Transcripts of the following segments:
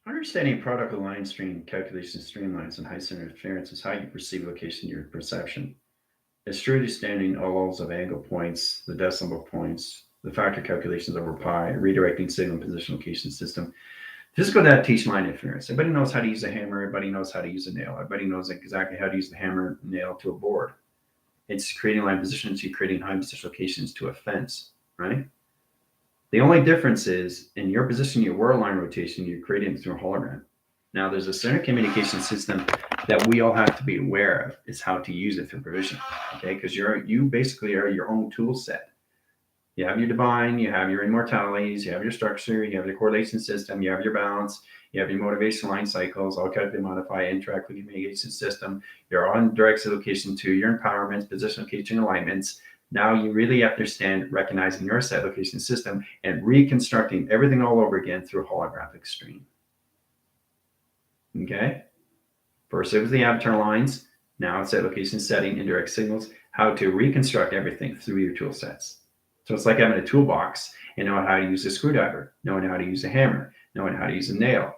Understanding product line stream calculation streamlines and high center interference is how you perceive location in your perception. It's true understanding all levels of angle points, the decimal points, the factor calculations over pi, redirecting signal position location system. Physical adaptation line interference. Everybody knows how to use a hammer. Everybody knows how to use a nail. Everybody knows exactly how to use the hammer and nail to a board. It's creating line positions. You're creating high position locations to a fence, right? The only difference is in your position, your whirl line rotation, you're creating it through a hologram. Now, there's a center communication system that we all have to be aware of is how to use it through provision, okay? Because you basically are your own tool set. You have your divine, you have your immortalities, you have your structure, you have your correlation system, you have your balance, you have your motivation line cycles, all calculate, modify, interact with your mitigation system. You're on direct location to your empowerments, position location alignments. Now you really have to understand recognizing your set location system and reconstructing everything all over again through a holographic stream. Okay? First, it was the avatar lines. Now it's set location setting, indirect signals, how to reconstruct everything through your tool sets. So it's like having a toolbox and knowing how to use a screwdriver, knowing how to use a hammer, knowing how to use a nail,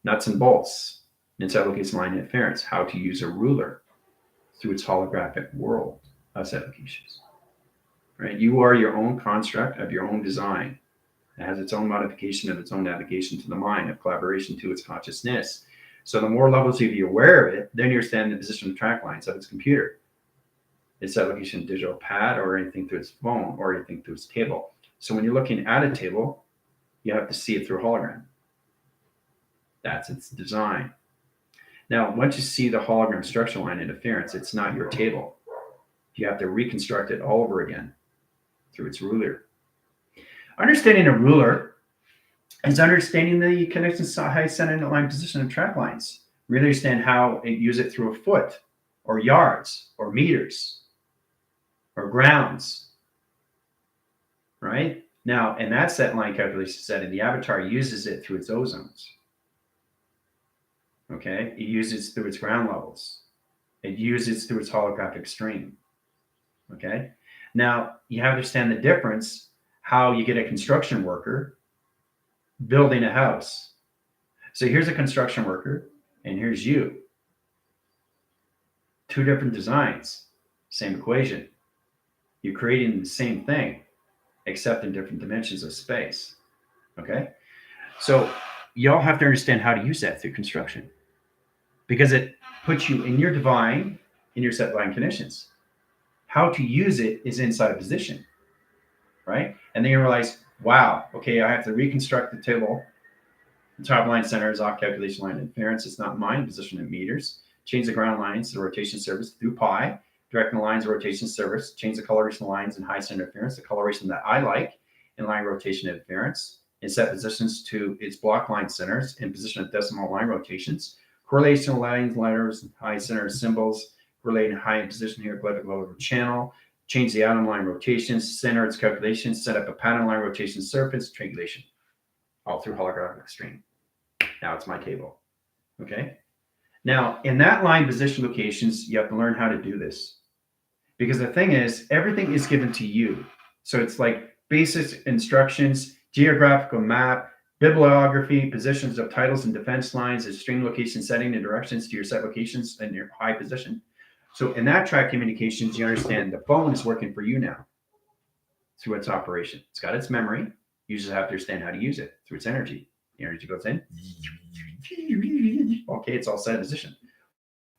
nuts and bolts, inside location line interference, how to use a ruler through its holographic world of set locations. Right? You are your own construct of your own design. It has its own modification of its own navigation to the mind, of collaboration to its consciousness. So the more levels of you aware of it, then you understand the position of track lines of its computer, its application digital pad, or anything through its phone, or anything through its table. So when you're looking at a table, you have to see it through a hologram. That's its design. Now, once you see the hologram structure line interference, it's not your table. You have to reconstruct it all over again through its ruler. Understanding a ruler is understanding the connections to high center line position of track lines. Really understand how it use it through a foot, or yards, or meters, or grounds, right? Now, and that set line calculation setting, the avatar uses it through its ozones. Okay, it uses through its ground levels. It uses through its holographic stream. Okay, now you have to understand the difference, how you get a construction worker building a house. So here's a construction worker, and here's you. Two different designs, same equation. You're creating the same thing, except in different dimensions of space. Okay? So y'all have to understand how to use that through construction, because it puts you in your divine, in your set line conditions. How to use it is inside a position, right? And then you realize, wow, okay, I have to reconstruct the table. The top line center is off calculation line interference. It's not mine, position in meters. Change the ground lines to the rotation surface through pi. Directing the lines of rotation surface. Change the coloration lines and high center interference, the coloration that I like in line rotation interference. And set positions to its block line centers and position of decimal line rotations. Correlation lines, letters, high center symbols. Relating high in position here, glyphic lower channel. Change the atom line rotations, center its calculations, set up a pattern line rotation surface, triangulation. All through holographic stream. Now it's my table. Okay. Now, in that line position locations, you have to learn how to do this. Because the thing is, everything is given to you. So it's like basic instructions, geographical map, bibliography, positions of titles and defense lines, and stream location setting and directions to your set locations and your high position. So in that track communications, you understand the phone is working for you now through its operation. It's got its memory. You just have to understand how to use it through its energy. The energy goes in. Okay, it's all set in position.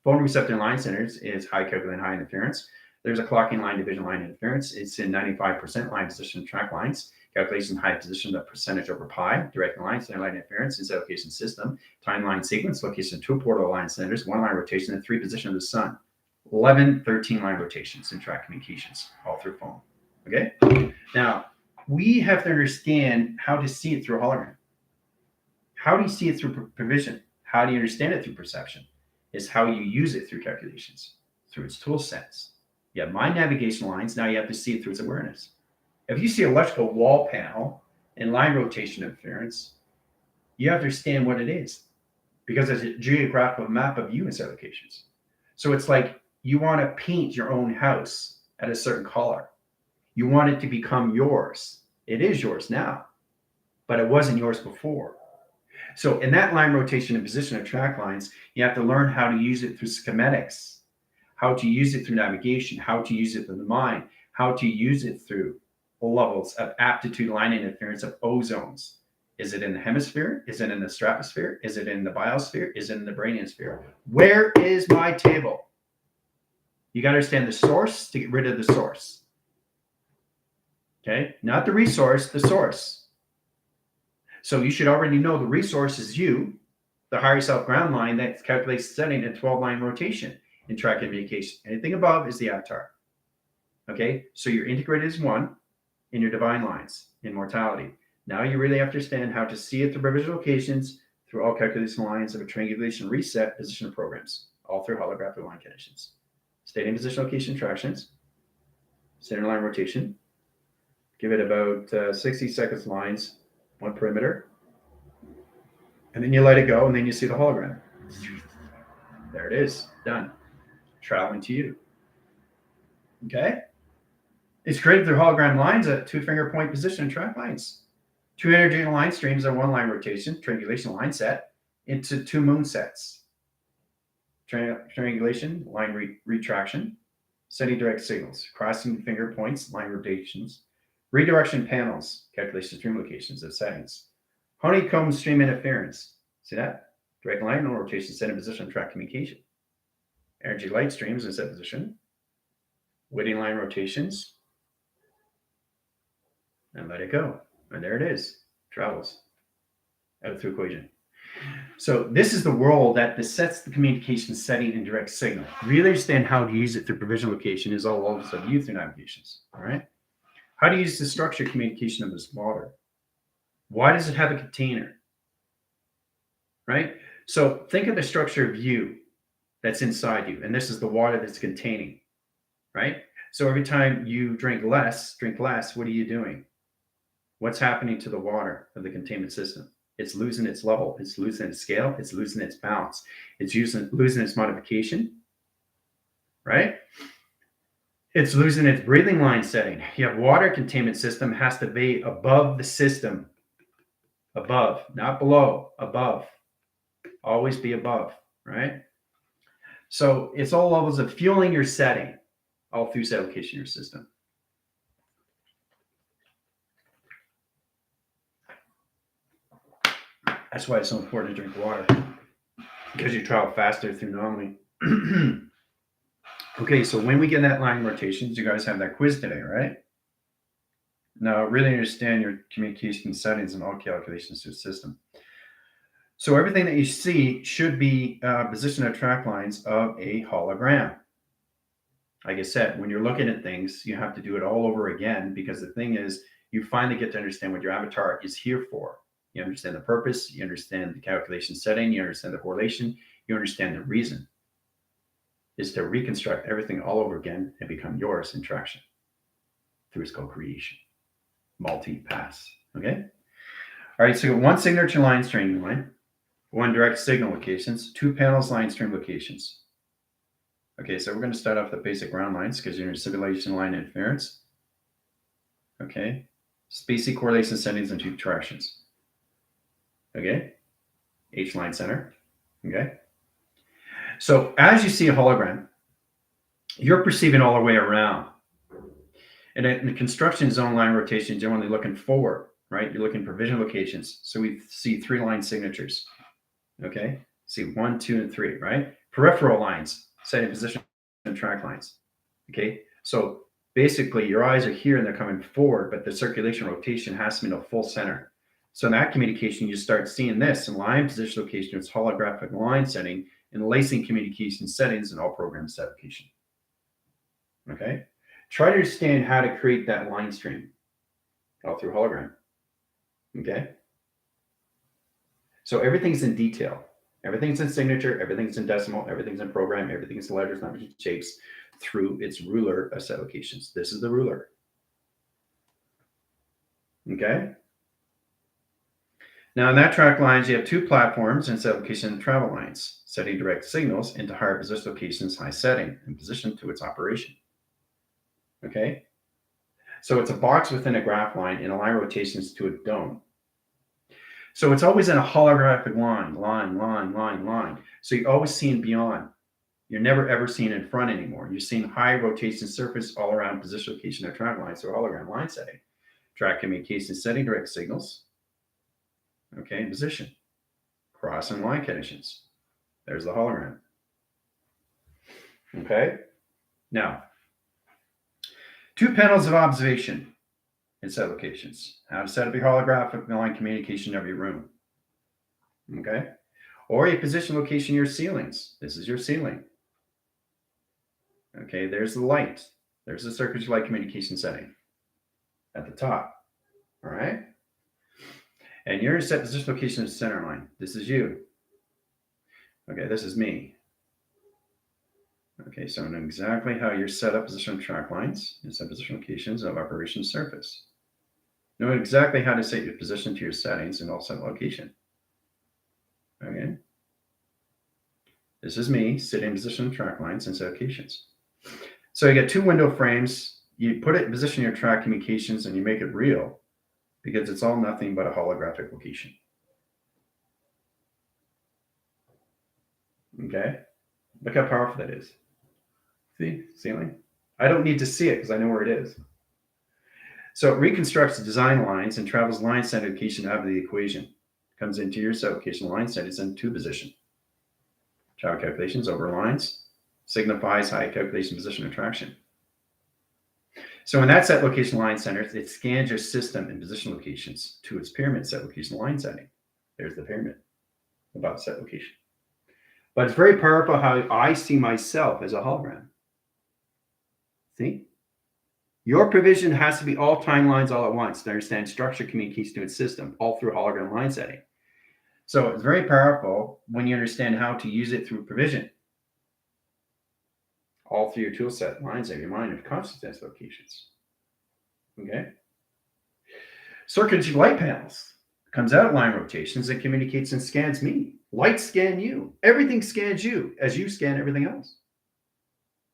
Phone receptor line centers is high calculating high interference. There's a clocking line division line interference. It's in 95% line position track lines. Calculation high position, the percentage over pi. Directing line center line interference is location system. Timeline sequence, location two portal line centers, one line rotation, and three position of the sun. 11, 13 line rotations in track communications, all through phone. Okay? Now, we have to understand how to see it through a hologram. How do you see it through provision? How do you understand it through perception? Is how you use it through calculations, through its tool sets. You have mind navigation lines. Now you have to see it through its awareness. If you see electrical wall panel and line rotation interference, you have to understand what it is, because it's a geographical map of you in set locations. So it's like you want to paint your own house at a certain color. You want it to become yours. It is yours now, but it wasn't yours before. So in that line rotation and position of track lines, you have to learn how to use it through schematics, how to use it through navigation, how to use it through the mind, how to use it through levels of aptitude line interference of ozones. Is it in the hemisphere? Is it in the stratosphere? Is it in the biosphere? Is it in the brainosphere? Where is my table? You got to understand the source to get rid of the source. Okay? Not the resource, the source. So you should already know the resource is you, the higher self ground line that calculates setting a 12-line rotation in track communication. Anything above is the avatar. Okay? So you're integrated as one in your divine lines in mortality. Now you really have to understand how to see it through provisional locations, through all calculation lines of a triangulation reset position programs, all through holographic line conditions. Stating position location tractions, center line rotation. Give it about 60 seconds lines, one perimeter. And then you let it go, and then you see the hologram. There it is, done. Traveling to you. Okay? It's created through hologram lines at 2-finger point position and track lines. 2 energy line streams are 1 line rotation, triangulation line set, into 2 moon sets. Triangulation, line retraction, sending direct signals, crossing finger points, line rotations, redirection panels, calculation stream locations of settings, honeycomb stream interference. See that? Direct line rotation, set in position, track communication. Energy light streams in set position, Whitting line rotations, and let it go. And there it is, travels out through equation. So this is the world that sets the communication setting and direct signal. Really understand how to use it through provision location is all levels of you through navigations. All right. How to use the structured communication of this water. Why does it have a container? Right. So think of the structure of you that's inside you, and this is the water that's containing. Right. So every time you drink less, what are you doing? What's happening to the water of the containment system? It's losing its level. It's losing its scale. It's losing its balance. It's losing its modification, right? It's losing its breathing line setting. You have water containment system has to be above the system. Above, not below, above. Always be above, right? So it's all levels of fueling your setting, all through set location in your system. That's why it's so important to drink water, because you travel faster through anomaly. Okay, so when we get that line rotations, you guys have that quiz today, right? Now, really understand your communication settings and all calculations to the system. So everything that you see should be position of track lines of a hologram. Like I said, when you're looking at things, you have to do it all over again, because the thing is, you finally get to understand what your avatar is here for. You understand the purpose, you understand the calculation setting, you understand the correlation, you understand the reason is to reconstruct everything all over again and become yours in traction through its co-creation. Multi-pass, okay? All right, so you got 1 signature line stream line, 1 direct signal locations, 2 panels line stream locations. Okay, so we're going to start off the basic ground lines because you're in simulation line interference. Okay, spacey correlation settings and 2 tractions. Okay, H line center. Okay, so as you see a hologram, you're perceiving all the way around. And in the construction zone line rotation, generally looking forward, right? You're looking for vision locations. So we see 3 line signatures. Okay, see 1, 2, and 3, right? Peripheral lines, setting position and track lines. Okay, so basically your eyes are here and they're coming forward, but the circulation rotation has to be in a full center. So in that communication, you start seeing this in line position location, it's holographic line setting, and lacing communication settings in all programs set location. Okay, try to understand how to create that line stream all through hologram. Okay, so everything's in detail. Everything's in signature, everything's in decimal, everything's in program, everything's in letters, numbers, and shapes through its ruler of set locations. This is the ruler. Okay. Now in that track lines, you have 2 platforms and set location and travel lines, setting direct signals into higher position locations, high setting, and position to its operation. Okay. So it's a box within a graph line and align rotations to a dome. So it's always in a holographic line. So you're always seeing beyond. You're never ever seeing in front anymore. You're seeing high rotation surface all around position location of track lines or hologram line setting. Track communication setting direct signals. Okay, position. Cross and line conditions. There's the hologram. Okay. Now, 2 panels of observation in set locations. How to set up your holographic line communication of your room. Okay. Or a position location your ceilings. This is your ceiling. Okay, there's the light. There's the circuit light communication setting at the top. All right. And you're set position location of center line. This is you. Okay, this is me. Okay, so I know exactly how you're set up position of track lines and set position locations of operation surface. Know exactly how to set your position to your settings and also location. Okay. This is me sitting in position of track lines and set locations. So you get 2 window frames. You put it in position your track communications and you make it real because it's all nothing but a holographic location. Okay. Look how powerful that is. See, ceiling? I don't need to see it because I know where it is. So it reconstructs the design lines and travels line set location out of the equation. Comes into your set location line set is in 2 position. Travel calculations over lines signifies high calculation position attraction. So in that set location line center, it scans your system and position locations to its pyramid set location line setting. There's the pyramid about set location. But it's very powerful how I see myself as a hologram. See? Your provision has to be all timelines all at once to understand structure communicates to its system, all through hologram line setting. So it's very powerful when you understand how to use it through provision. All through your tool set lines of your mind of consciousness locations. Okay? Circuitry light panels comes out line rotations and communicates and scans me. Lights scan you. Everything scans you as you scan everything else.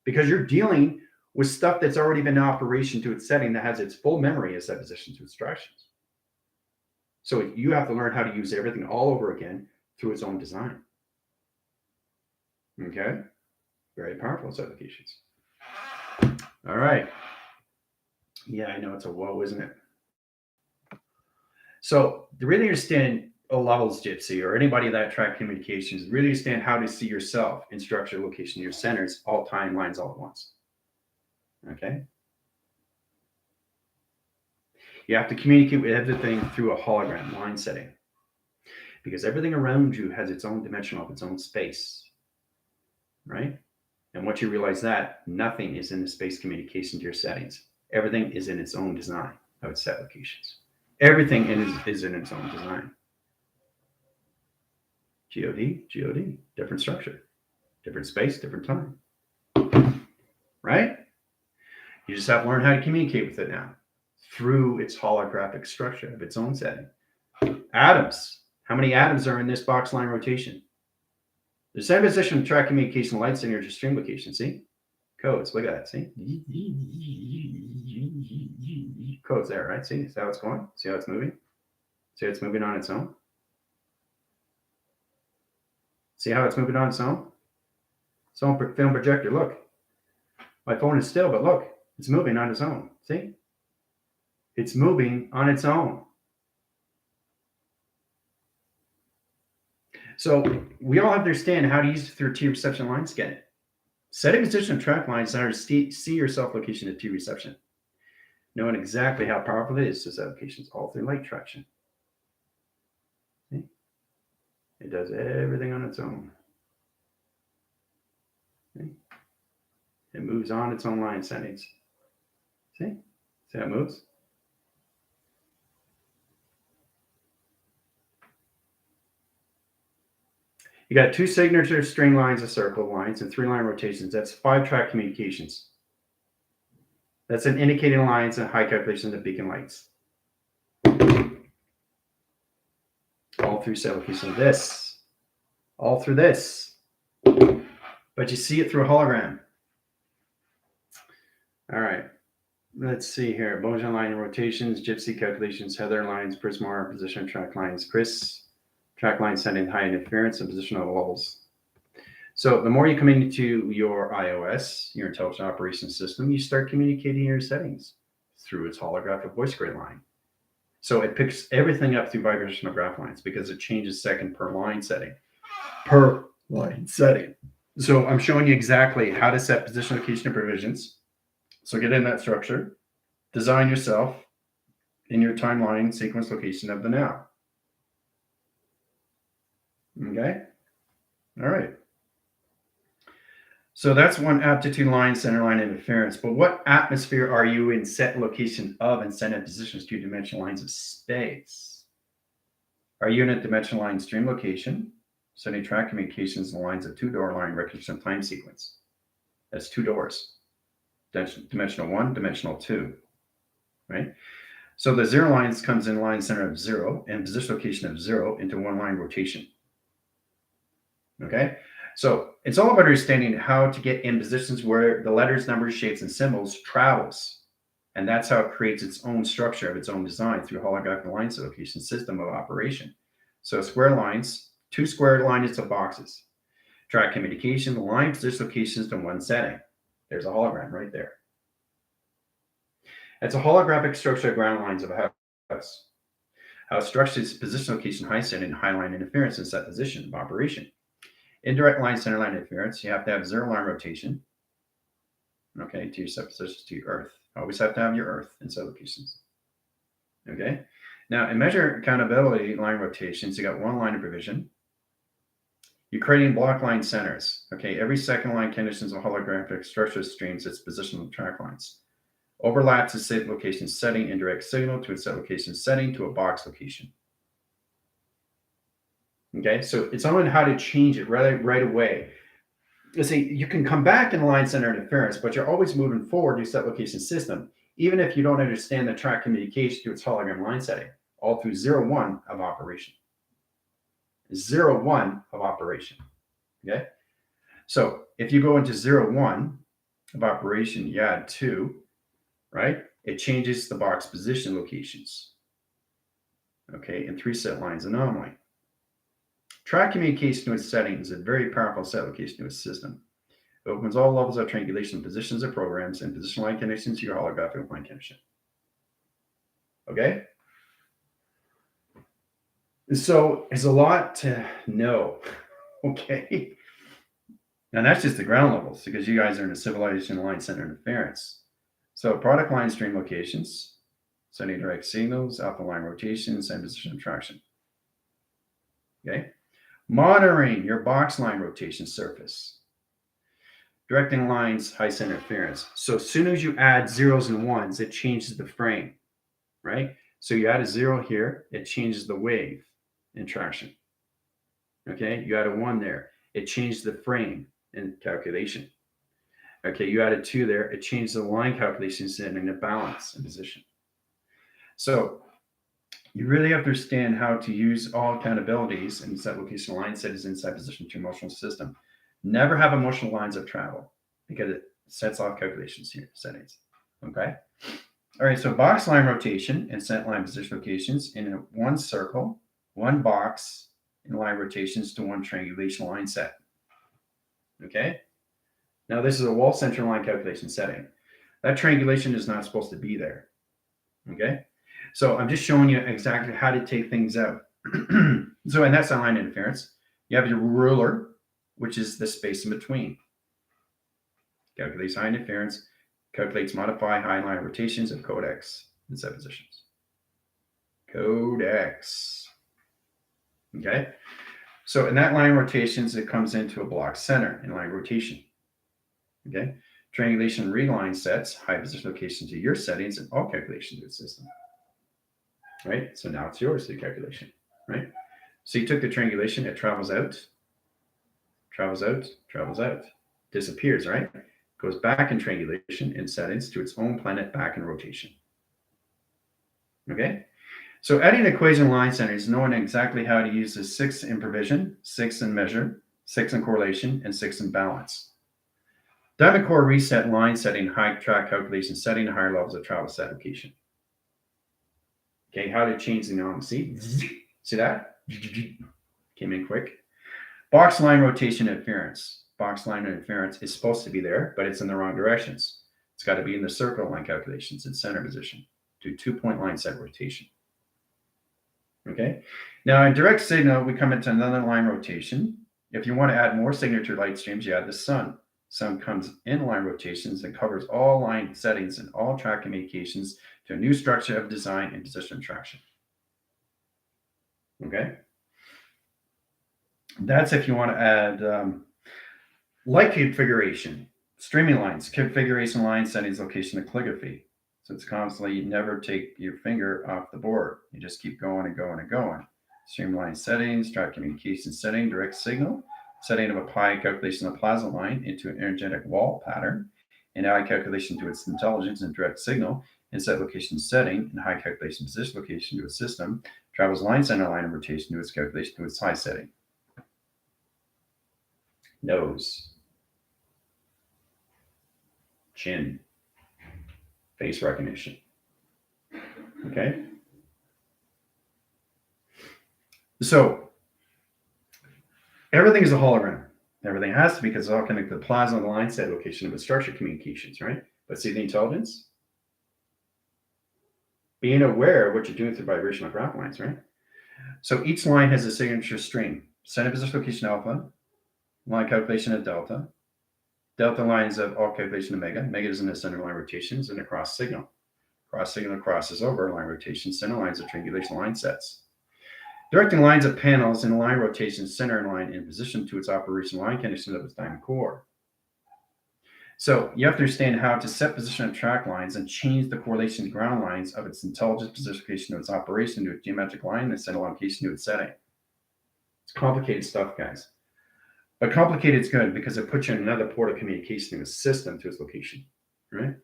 Because you're dealing with stuff that's already been in operation to its setting that has its full memory as that position to instructions. So you have to learn how to use everything all over again through its own design. Okay? Very powerful applications. All right. Yeah, I know it's a woe, isn't it? So to really understand a levels gypsy or anybody that track communications, really understand how to see yourself in structure, location, your centers, all timelines all at once. Okay. You have to communicate with everything through a hologram line setting because everything around you has its own dimension of its own space, right? And once you realize that, nothing is in the space communication to your settings. Everything is in its own design of its set locations. Everything is in its own design. God, different structure, different space, different time. Right? You just have to learn how to communicate with it now through its holographic structure of its own setting. Atoms. How many atoms are in this box line rotation? The same position of track communication lights in your stream location. See? Codes. Look at that. See? Codes there, right? See how it's going? See how it's moving? See how it's moving on its own? See how it's moving on its own? Its own film projector. Look. My phone is still, but look. It's moving on its own. See? It's moving on its own. So we all have to understand how to use it through T reception line scanning. Setting position of track lines in order to see your self location at T reception. Knowing exactly how powerful it is to set locations all through light traction. See? It does everything on its own. See? It moves on its own line settings. See? See how it moves? You got 2 signature string lines of circle lines and 3 line rotations. That's 5 track communications. That's an indicating lines and high calculations of beacon lights. All through set location of this. All through this. But you see it through a hologram. All right. Let's see here. Bojan line rotations, gypsy calculations, Heather lines, Prismar, position track lines, Chris, track line sending high interference and positional levels. So the more you come into your iOS, your intelligent operation system, you start communicating your settings through its holographic voice grid line. So it picks everything up through vibrational graph lines because it changes second per line setting. Per line setting. So I'm showing you exactly how to set position, location, and provisions. So get in that structure, design yourself in your timeline sequence location of the now. Okay? All right. So that's one aptitude line, center line interference. But what atmosphere are you in set location of and set in positions to dimensional lines of space? Are you in a dimensional line stream location, setting track communications in the lines of two-door line recognition time sequence? That's two doors. Dimensional 1, dimensional 2, right? So the zero lines comes in line center of 0 and position location of 0 into one line rotation. Okay? So it's all about understanding how to get in positions where the letters, numbers, shapes, and symbols travels. And that's how it creates its own structure of its own design through holographic line location system of operation. So square lines, two square lines of boxes. Track communication, the line position locations to one setting. There's a hologram right there. It's a holographic structure of ground lines of a house. How it structures position location, high setting, high line interference, and set position of operation. Indirect line, center line interference, you have to have zero line rotation, okay, to your set positions to your Earth. Always have to have your Earth in set locations. Okay. Now, in measure accountability line rotations, you got one line of provision. You're creating block line centers. Okay. Every second line conditions a holographic structure streams its positional track lines. Overlaps a set location setting, indirect signal to a set location setting to a box location. Okay, so it's on how to change it right away. Let's see, you can come back in line center interference, but you're always moving forward to set location system, even if you don't understand the track communication to its hologram line setting, all through 0-1 of operation. 0-1 of operation. Okay, so if you go into 0-1 of operation, you add 2, right? It changes the box position locations. Okay, in 3 set lines anomaly. Track communication to its setting is a very powerful set location to its system. It opens all levels of triangulation positions of programs and position line connections to your holographic line connection. Okay? So there's a lot to know. Okay? And that's just the ground levels because you guys are in a civilization line center interference. So product line stream locations, sending direct signals, alpha line rotations, and position of traction. Okay? Monitoring your box line rotation surface. Directing lines, high center interference. So as soon as you add zeros and ones, it changes the frame, right? So you add a 0 here, it changes the wave in traction. Okay, you add a 1 there, it changes the frame in calculation. Okay, you add a 2 there, it changes the line calculations in a balance and position. So you really have to understand how to use all accountabilities and set location line settings inside position to emotional system. Never have emotional lines of travel because it sets off calculations here, settings. Okay. All right. So box line rotation and set line position locations in one circle, one box in line rotations to one triangulation line set. Okay. Now this is a wall center line calculation setting. That triangulation is not supposed to be there. Okay. So I'm just showing you exactly how to take things out. So, and that's line interference. You have your ruler, which is the space in between. Calculates high interference, calculates modify high line rotations of codex and set positions. Codex. Okay. So in that line rotations, it comes into a block center in line rotation. Okay. Triangulation reline sets high position location to your settings and all calculations of the system. Right? So now it's yours, the calculation, right? So you took the triangulation, it travels out, disappears, right? Goes back in triangulation in settings to its own planet back in rotation. Okay? So adding equation line centers, knowing exactly how to use the 6 in provision, 6 in measure, 6 in correlation, and 6 in balance. Diamond core reset line setting, high track calculation setting, higher levels of travel set location. Okay, how to change the norm. See that? Came in quick. Box line rotation interference. Box line interference is supposed to be there, but it's in the wrong directions. It's got to be in the circle line calculations in center position. Do 2-point line set rotation. Okay. Now in direct signal, we come into another line rotation. If you want to add more signature light streams, you add the sun. Sun comes in line rotations and covers all line settings and all track communications to a new structure of design and position traction. Okay. That's if you want to add light configuration, streaming lines, configuration line settings, location, and calligraphy. So it's constantly, you never take your finger off the board. You just keep going and going and going. Streamline settings, track communication setting, direct signal, setting of a pi calculation of plasma line into an energetic wall pattern, and I calculation to its intelligence and direct signal, and set location setting, and high calculation position location to its system, travels line center line of rotation to its calculation to its high setting. Nose, chin, face recognition. Okay. So everything is a hologram. Everything has to be because it's all connected to the plasma, the line set location of the structure communications, right? But see the intelligence? Being aware of what you're doing through vibrational graph lines, right? So each line has a signature stream. Center position location alpha, line calculation of delta. Delta lines of all calculation of mega. Mega is in the center line rotations and a cross signal. Cross signal crosses over line rotation, center lines of triangulation line sets. Directing lines of panels in line rotation, center line in position to its operation line condition of its diamond core. So you have to understand how to set position of track lines and change the correlation to ground lines of its intelligence position location to its operation to its geometric line and center location to its setting. It's complicated stuff, guys. But complicated is good because it puts you in another port of communication to its system to its location, right?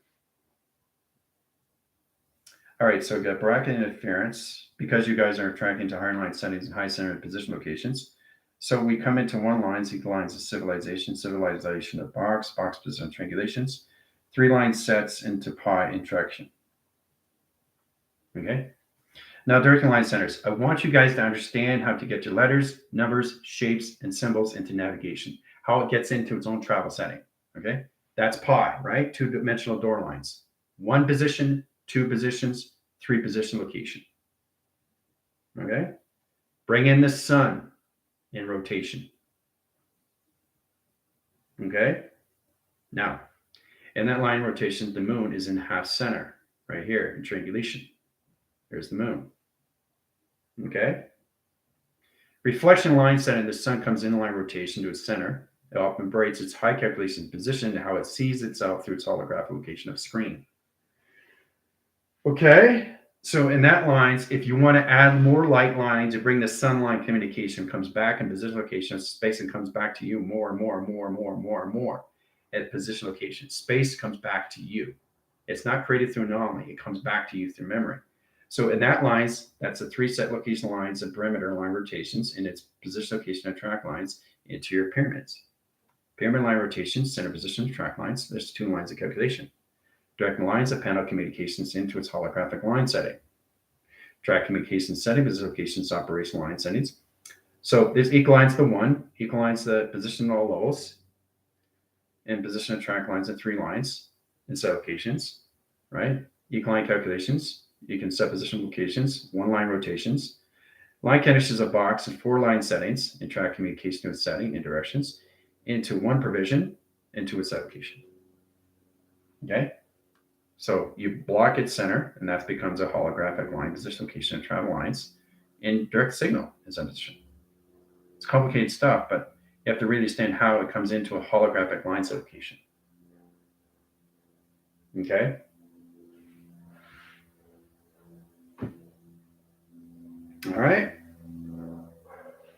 All right, so we've got bracket interference because you guys are tracking to higher line settings and high center position locations. So we come into one line, equal lines of civilization of box position triangulations, 3 line sets into pi interaction. Okay. Now, directing line centers. I want you guys to understand how to get your letters, numbers, shapes, and symbols into navigation, how it gets into its own travel setting. Okay. That's pi, right? 2-dimensional door lines. 1 position, 2 positions, 3 position location. Okay. Bring in the sun in rotation. Okay. Now, in that line rotation, the moon is in half center right here in triangulation. There's the moon. Okay. Reflection line setting, the sun comes in line rotation to its center. It often breaks its high calculation position to how it sees itself through its holographic location of screen. Okay. So in that lines, if you want to add more light lines, you bring the sunlight communication comes back in position location of space and comes back to you more and more and more and more and more and more at position location. Space comes back to you. It's not created through anomaly. It comes back to you through memory. So in that lines, that's the 3 set location lines and perimeter line rotations in its position location of track lines into your pyramids. Pyramid line rotations, center position track lines. There's 2 lines of calculation. Directing lines of panel communications into its holographic line setting. Track communication setting, position locations, operational line settings. So this equalines to 1, equalines the position of all levels, and position of track lines at 3 lines in set locations, right? Equaline calculations. You can set position locations, 1 line rotations, line conditions of box and 4 line settings, and track communication to its setting and directions into 1 provision into its location. Okay. So you block its center, and that becomes a holographic line position location and travel lines in direct signal in some position. It's complicated stuff, but you have to really understand how it comes into a holographic line set location. Okay. All right.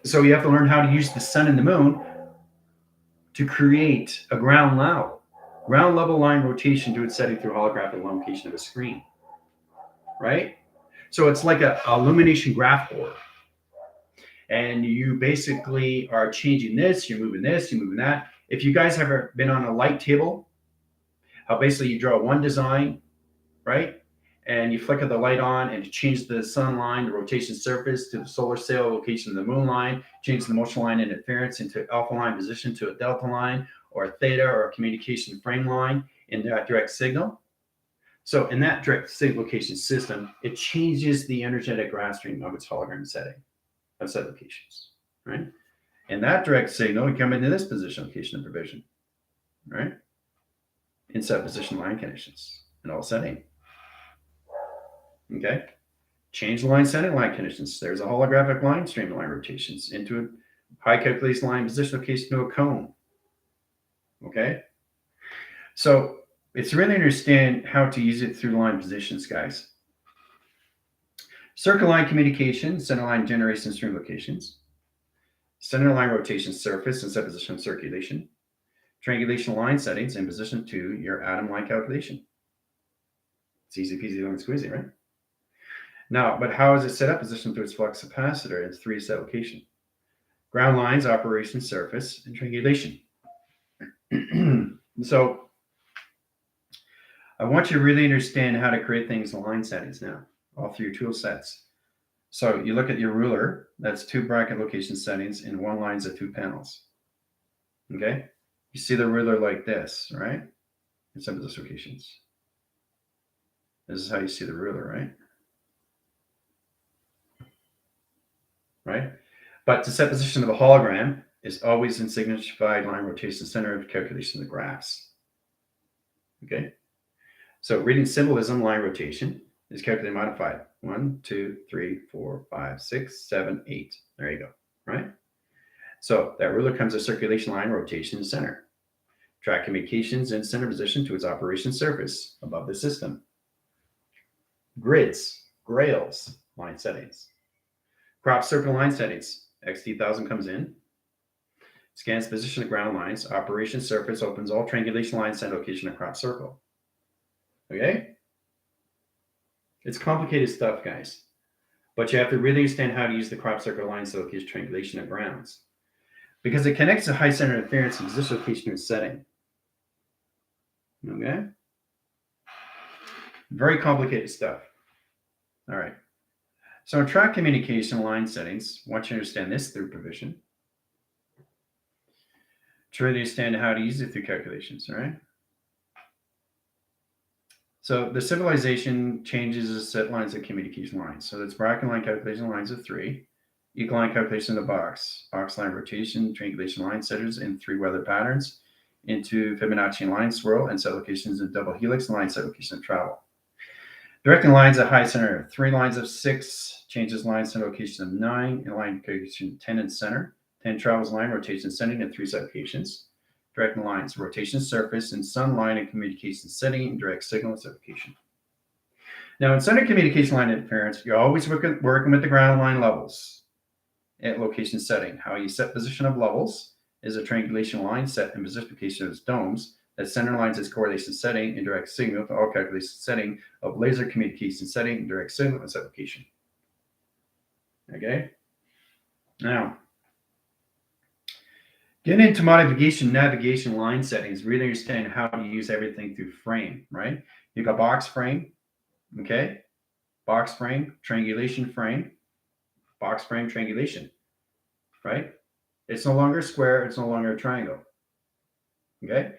So you have to learn how to use the sun and the moon to create a ground level line rotation to its setting through holographic location of a screen. Right? So it's like a illumination graph board. And you basically are changing this, you're moving that. if you guys have ever been on a light table, how basically you draw one design, right? And you flicker the light on and change the sun line, the rotation surface to the solar sail location of the moon line, change the motion line interference into alpha line position to a delta line or a theta or a communication frame line in that direct signal. So in that direct signal location system, it changes the energetic graph stream of its hologram setting of set locations, right? In that direct signal, we come into this position location of provision, right? In set position line conditions and all setting. Okay, change the line setting line conditions. There's a holographic line stream line rotations into a high calculation line position location to a cone. Okay, so it's really understand how to use it through line positions, guys. Circle line communication, center line generation stream locations, center line rotation surface and set position circulation, triangulation line settings and position to your atom line calculation. It's easy peasy lemon squeezy, right? Now, but how is it set up? Position through its flux capacitor in 3 set location. Ground lines, operation surface, and triangulation. So I want you to really understand how to create things in line settings now, all through your tool sets. So you look at your ruler, that's 2 bracket location settings and 1 lines of 2 panels. Okay? You see the ruler like this, right? In some of those locations. This is how you see the ruler, right? Right? But the set position of the hologram is always in signified line rotation center of calculation of the graphs. Okay? So reading symbolism line rotation is calculated modified. 1, 2, 3, 4, 5, 6, 7, 8. There you go. Right? So that ruler comes a circulation line rotation center. Track communications in center position to its operation surface above the system. Grids, grails, line settings. Crop circle line settings. XT1000 comes in. Scans position of ground lines. Operation surface opens all triangulation lines center location of crop circle. Okay? It's complicated stuff, guys. But you have to really understand how to use the crop circle line center location triangulation of grounds. Because it connects to high center interference in position location and setting. Okay? Very complicated stuff. All right. So in track communication line settings, I want you to understand this through provision. To really understand how to use it through calculations, all right? So the civilization changes the set lines of communication lines. So that's bracket line calculation lines of 3, equal line calculation of the box line rotation, triangulation line setters in 3 weather patterns into Fibonacci line swirl and set locations in double helix line set location of travel. Directing lines at high center, 3 lines of 6, changes line center location of 9, and line location 10 in center. 10 travels line rotation setting in 3 set locations. Directing lines, rotation surface, and sun line and communication setting and direct signal set location. Now in center communication line interference, you're always working with the ground line levels at location setting. How you set position of levels is a triangulation line set and position location of its domes. That center lines its correlation setting and direct signal to all calculation setting of laser communication setting and direct signal and set location. Okay? Now, getting into modification navigation line settings, really understand how to use everything through frame, right? You got box frame, okay? Box frame, triangulation frame, box frame, triangulation, right? It's no longer a square, it's no longer a triangle, okay?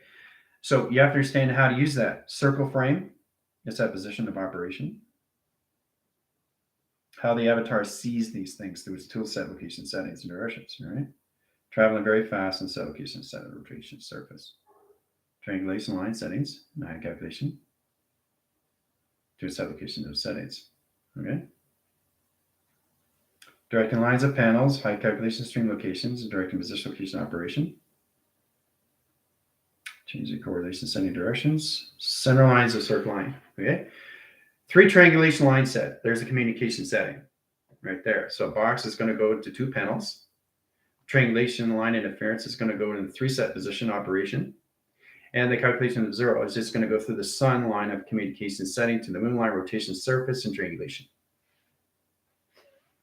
So you have to understand how to use that. Circle frame, it's that position of operation. How the avatar sees these things through its tool set location settings and directions, right? Traveling very fast in set location set of rotation surface. Triangulation line settings, 9 calculation. To set location of settings, okay? Directing lines of panels, high calculation stream locations, and directing position location operation. Changing correlation setting directions. Center lines of circle line. Okay. 3 triangulation line set. There's a communication setting right there. So a box is going to go into 2 panels. Triangulation line interference is going to go in the 3 set position operation. And the calculation of 0 is just going to go through the sun line of communication setting to the moon line rotation surface and triangulation.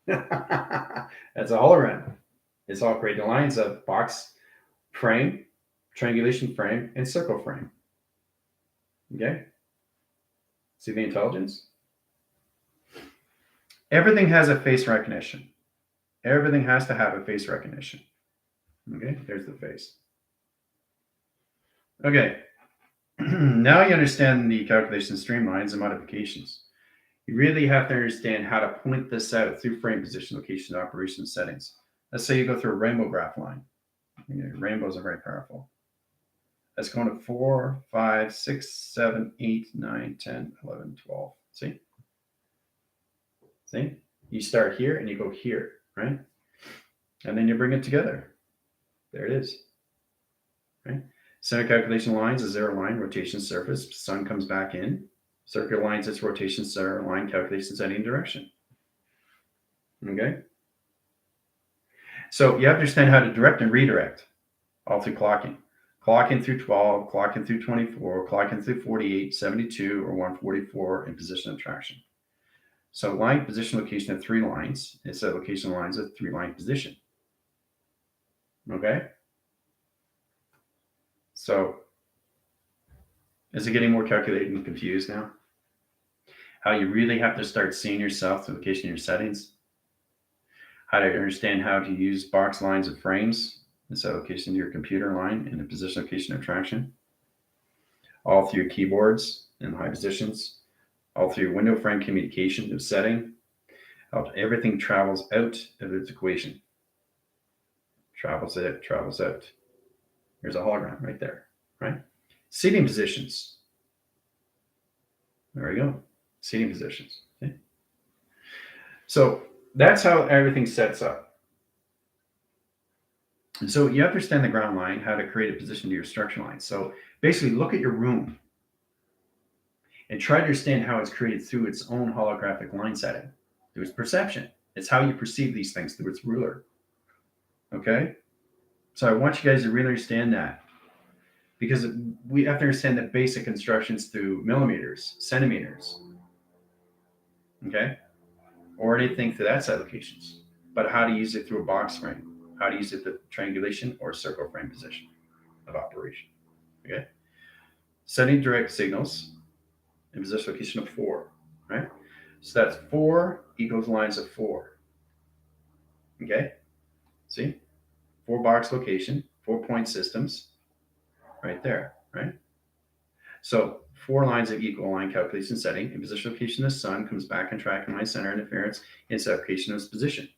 That's a hologram. It's all creating lines of box frame, triangulation frame, and circle frame. Okay? See the intelligence? Everything has a face recognition. Everything has to have a face recognition. Okay, there's the face. Okay, now you understand the calculation streamlines and modifications. You really have to understand how to point this out through frame position, location, operation settings. Let's say you go through a rainbow graph line. Rainbows are very powerful. Let's go to 4, 5, 6, 7, 8, 9, 10, 11, 12. See? See? You start here and you go here, right? And then you bring it together. There it is. Right? Center calculation lines, a zero line, rotation surface, sun comes back in. Circular lines, its rotation, center line, calculations any direction. Okay? So you have to understand how to direct and redirect all through clocking. Clocking through 12, clocking through 24, clocking through 48, 72, or 144 in position of traction. So line, position, location of 3 lines. It's a location lines of 3-line position. Okay? So is it getting more calculated and confused now? How you really have to start seeing yourself through location in your settings. How to understand how to use box lines of frames. It's a location to your computer line and a position location of traction. All through your keyboards in high positions. All through your window frame communication of setting. Everything travels out of its equation. Travels out, travels out. Here's a hologram right there, right? Seating positions. There we go. Seating positions. Okay. So that's how everything sets up. And so you understand the ground line, how to create a position to your structure line. So basically look at your room and try to understand how it's created through its own holographic line setting, through its perception. It's how you perceive these things through its ruler. Okay? So I want you guys to really understand that, because we have to understand the basic instructions through millimeters, centimeters, okay? Or anything through that side locations, but how to use it through a box frame, how to use it the triangulation or circle frame position of operation, okay? Setting direct signals in position location of 4, right? So that's 4 equals lines of 4, okay? See? 4 box location, 4 point systems, right there, right? So 4 lines of equal line calculation setting. In position location of the sun comes back and track in line center interference in separation of its position.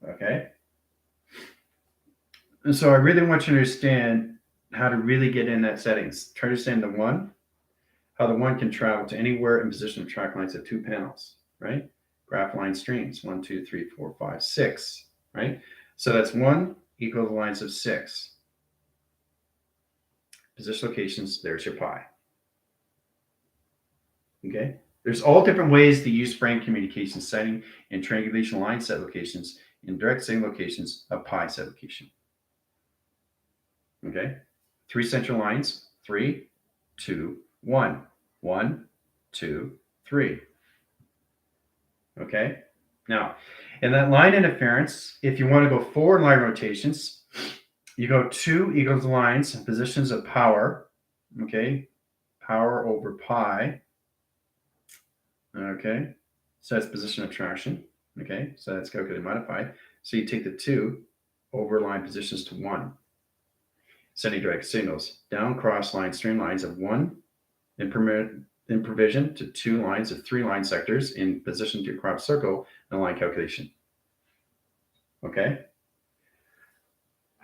Okay? And so I really want you to understand how to really get in that settings. Try to understand the 1, how the 1 can travel to anywhere in position of track lines of 2 panels, right? Graph line streams, 1, 2, 3, 4, 5, 6, right? So that's 1 equals lines of 6. Position locations, there's your pi. Okay? There's all different ways to use frame communication setting and triangulation line set locations in direct signal locations of pi set location. Okay? 3 central lines, 3, 2, 1. 1, 2, 3. Okay? Now, in that line interference, if you want to go forward line rotations, you go 2 equals lines and positions of power, okay? Power over pi, okay? So that's position of traction, okay? So that's calculated modified. So you take the 2 over line positions to 1. Sending direct signals down cross line streamlines of 1 in provision to 2 lines of 3 line sectors in position to crop circle and line calculation, okay?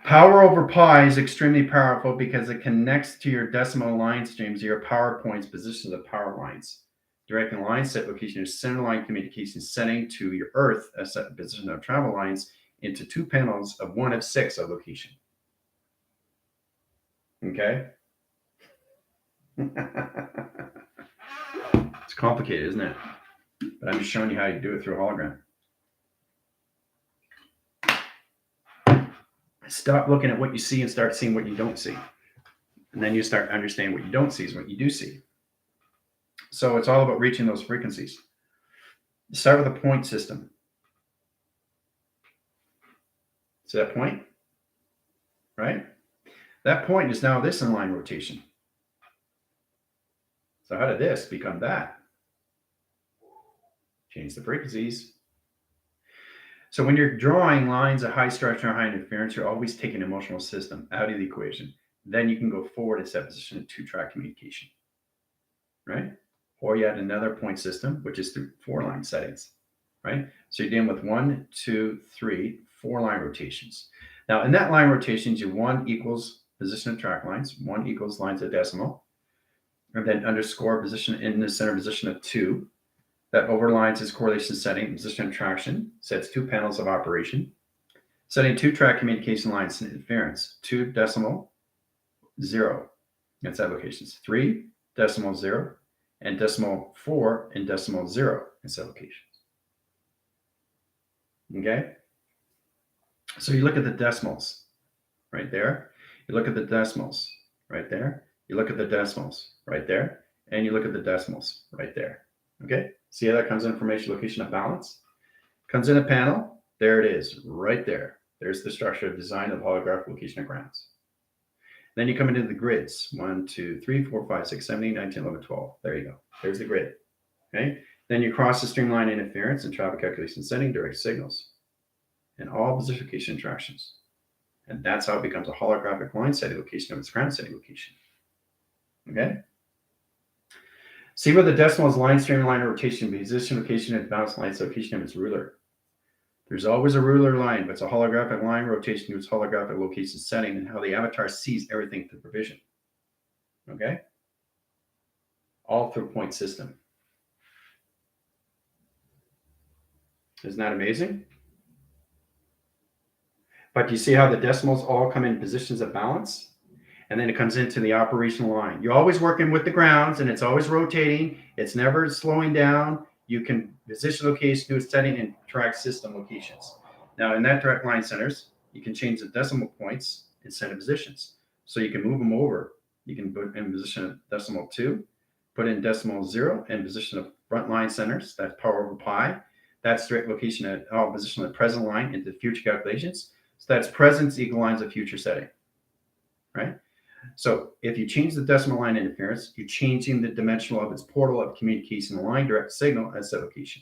Power over pi is extremely powerful because it connects to your decimal line streams, your power points, positions of power lines. Directing line set location is center line communication setting to your earth as a position of travel lines into 2 panels of 1 of 6 of location. Okay? It's complicated, isn't it? But I'm just showing you how you do it through a hologram. Stop looking at what you see and start seeing what you don't see. And then you start understanding what you don't see is what you do see. So it's all about reaching those frequencies. Start with a point system. See that point? right? That point is now this inline rotation. So how did this become that? Change the frequencies. So when you're drawing lines of high structure and high interference, you're always taking an emotional system out of the equation. Then you can go forward and set position of two-track communication, right? Or you add another point system, which is through 4-line settings, right? So you're dealing with 1, 2, 3, 4-line rotations. Now in that line rotations, your 1 equals position of track lines, 1 equals lines of decimal, and then underscore position in the center position of 2. That overlines its correlation setting, position of traction, sets 2 panels of operation, setting 2-track communication lines interference, 2 decimal 0. That's at locations 3 decimal 0 and decimal 4 and decimal 0 in set locations. Okay. So you look at the decimals right there. You look at the decimals right there. You look at the decimals right there. And you look at the decimals right there. Okay. See how that comes in information location of balance? Comes in a panel. There it is right there. There's the structure of design of holographic location of grounds. Then you come into the grids 1, 2, 3, 4, 5, 6, 7, 8, 9, 10, 11, 12. There you go. There's the grid. Okay. Then you cross the streamline interference and traffic calculation setting direct signals and all position location interactions. And that's how it becomes a holographic line setting location of its ground setting location. Okay. See where the decimal is line, streamline, rotation, position, location, and balance line location of its ruler. There's always a ruler line, but it's a holographic line rotation to its holographic location setting and how the avatar sees everything through provision. Okay? All through point system. Isn't that amazing? But you see how the decimals all come in positions of balance? And then it comes into the operational line. You're always working with the grounds and it's always rotating. It's never slowing down. You can position location to its setting and track system locations. Now in that direct line centers, you can change the decimal points in center positions. So you can move them over. You can put in position of decimal 2, put in decimal 0 and position of front line centers. That's power over pi. That's direct location at position of the present line into future calculations. So that's present equal lines of future setting, right? So if you change the decimal line interference, you're changing the dimensional of its portal of communication line direct signal as set location.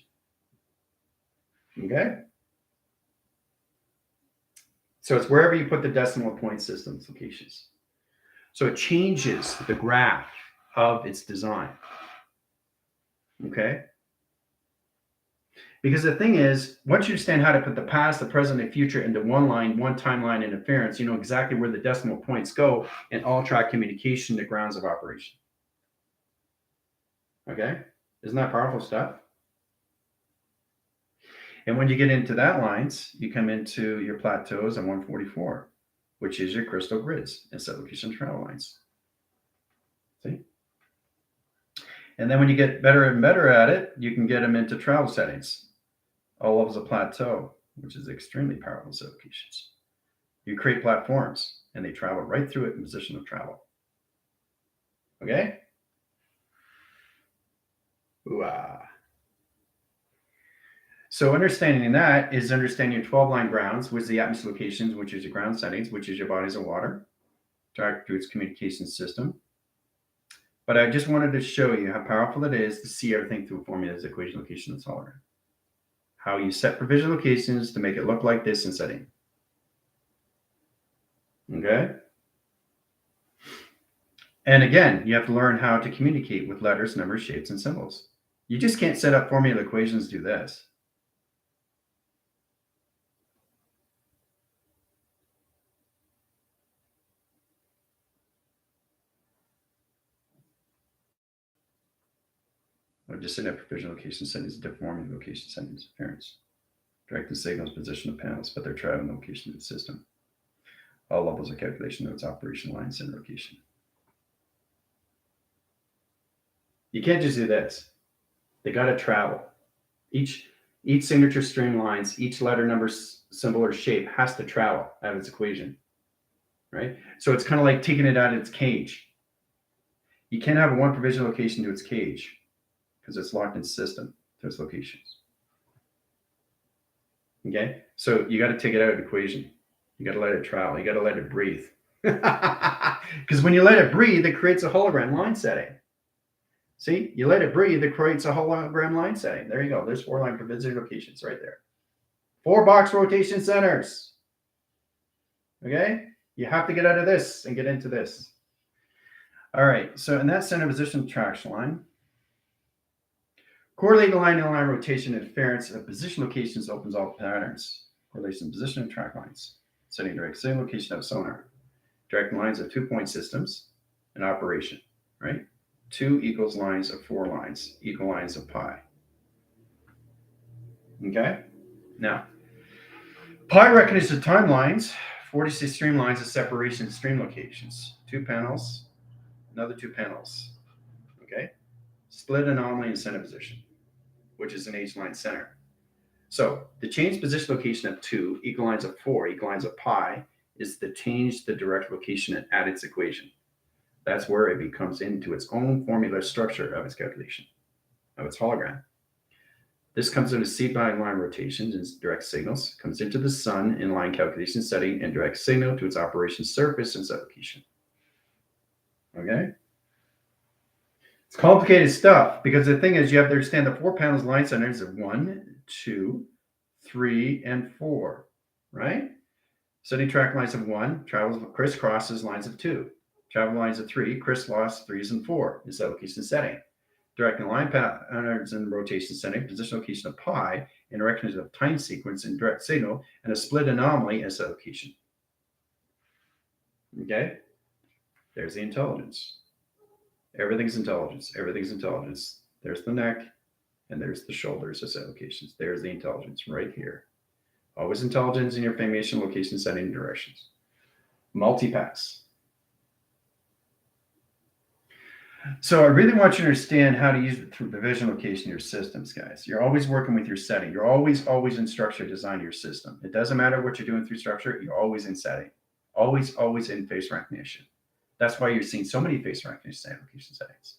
Okay? So it's wherever you put the decimal point system's locations. So it changes the graph of its design. Okay? Because the thing is, once you understand how to put the past, the present, and future into one line, one timeline interference, you know exactly where the decimal points go in all track communication to grounds of operation. Okay? Isn't that powerful stuff? And when you get into that lines, you come into your plateaus and 144, which is your crystal grids and set location travel lines. See? And then when you get better and better at it, you can get them into travel settings. All levels of plateau, which is extremely powerful set locations. You create platforms and they travel right through it in position of travel. Okay? Ooh-ah. So understanding that is understanding your 12-line grounds, which is the atmosphere locations, which is your ground settings, which is your bodies of water, track to its communication system. But I just wanted to show you how powerful it is to see everything through formulas, equation, location, and solver. How you set provision locations to make it look like this in setting. Okay? And again, you have to learn how to communicate with letters, numbers, shapes, and symbols. You just can't set up formula equations to do this. Or just set up provision location settings, deforming location settings, interference. Direct the signals, position of panels, but they're traveling the location of the system. All levels of calculation of its operation lines and location. You can't just do this. They got to travel. Each signature streamlines, each letter, number, symbol, or shape has to travel out of its equation, right? So it's kind of like taking it out of its cage. You can't have one provision location to its cage because it's locked in system to its locations. Okay, so you got to take it out of the equation. You got to let it travel. You got to let it breathe. Because when you let it breathe, it creates a hologram line setting. See, you let it breathe, it creates a hologram line setting. There you go. There's 4 line provisional locations right there. 4 box rotation centers. Okay? You have to get out of this and get into this. All right. So in that center position traction line, correlating line and line rotation interference of position locations opens all patterns. Correlation of position and track lines. Setting direct same location of sonar. Direct lines of 2-point systems in operation, right? 2 equals lines of 4 lines, equal lines of pi. Okay? Now, pi recognition of timelines, 46 streamlines of separation stream locations. 2 panels, another 2 panels. Okay? Split anomaly and center position, which is an H-line center. So the change position location of 2, equal lines of 4, equal lines of pi, is to change the direct location at its equation. That's where it becomes into its own formula structure of its calculation, of its hologram. This comes into seed by line rotations and direct signals, comes into the sun in line calculation setting and direct signal to its operation surface and sublocation. Okay? It's complicated stuff because the thing is you have to understand the 4 panels line centers of 1, 2, 3, and 4, right? Setting track lines of 1, travels crisscrosses lines of 2. Travel lines of 3, crisscross 3s and 4 is location setting. Directing line patterns and rotation setting, position location of pi, and recognition of time sequence and direct signal, and a split anomaly as location. Okay? There's the intelligence. Everything's intelligence. Everything's intelligence. There's the neck, and there's the shoulders as locations. There's the intelligence right here. Always intelligence in your formation, location, setting, and directions. Multipass. So I really want you to understand how to use it through provision location in your systems, guys. You're always working with your setting. You're always in structure design your system. It doesn't matter what you're doing through structure. You're always in setting. Always in face recognition. That's why you're seeing so many face recognition location settings,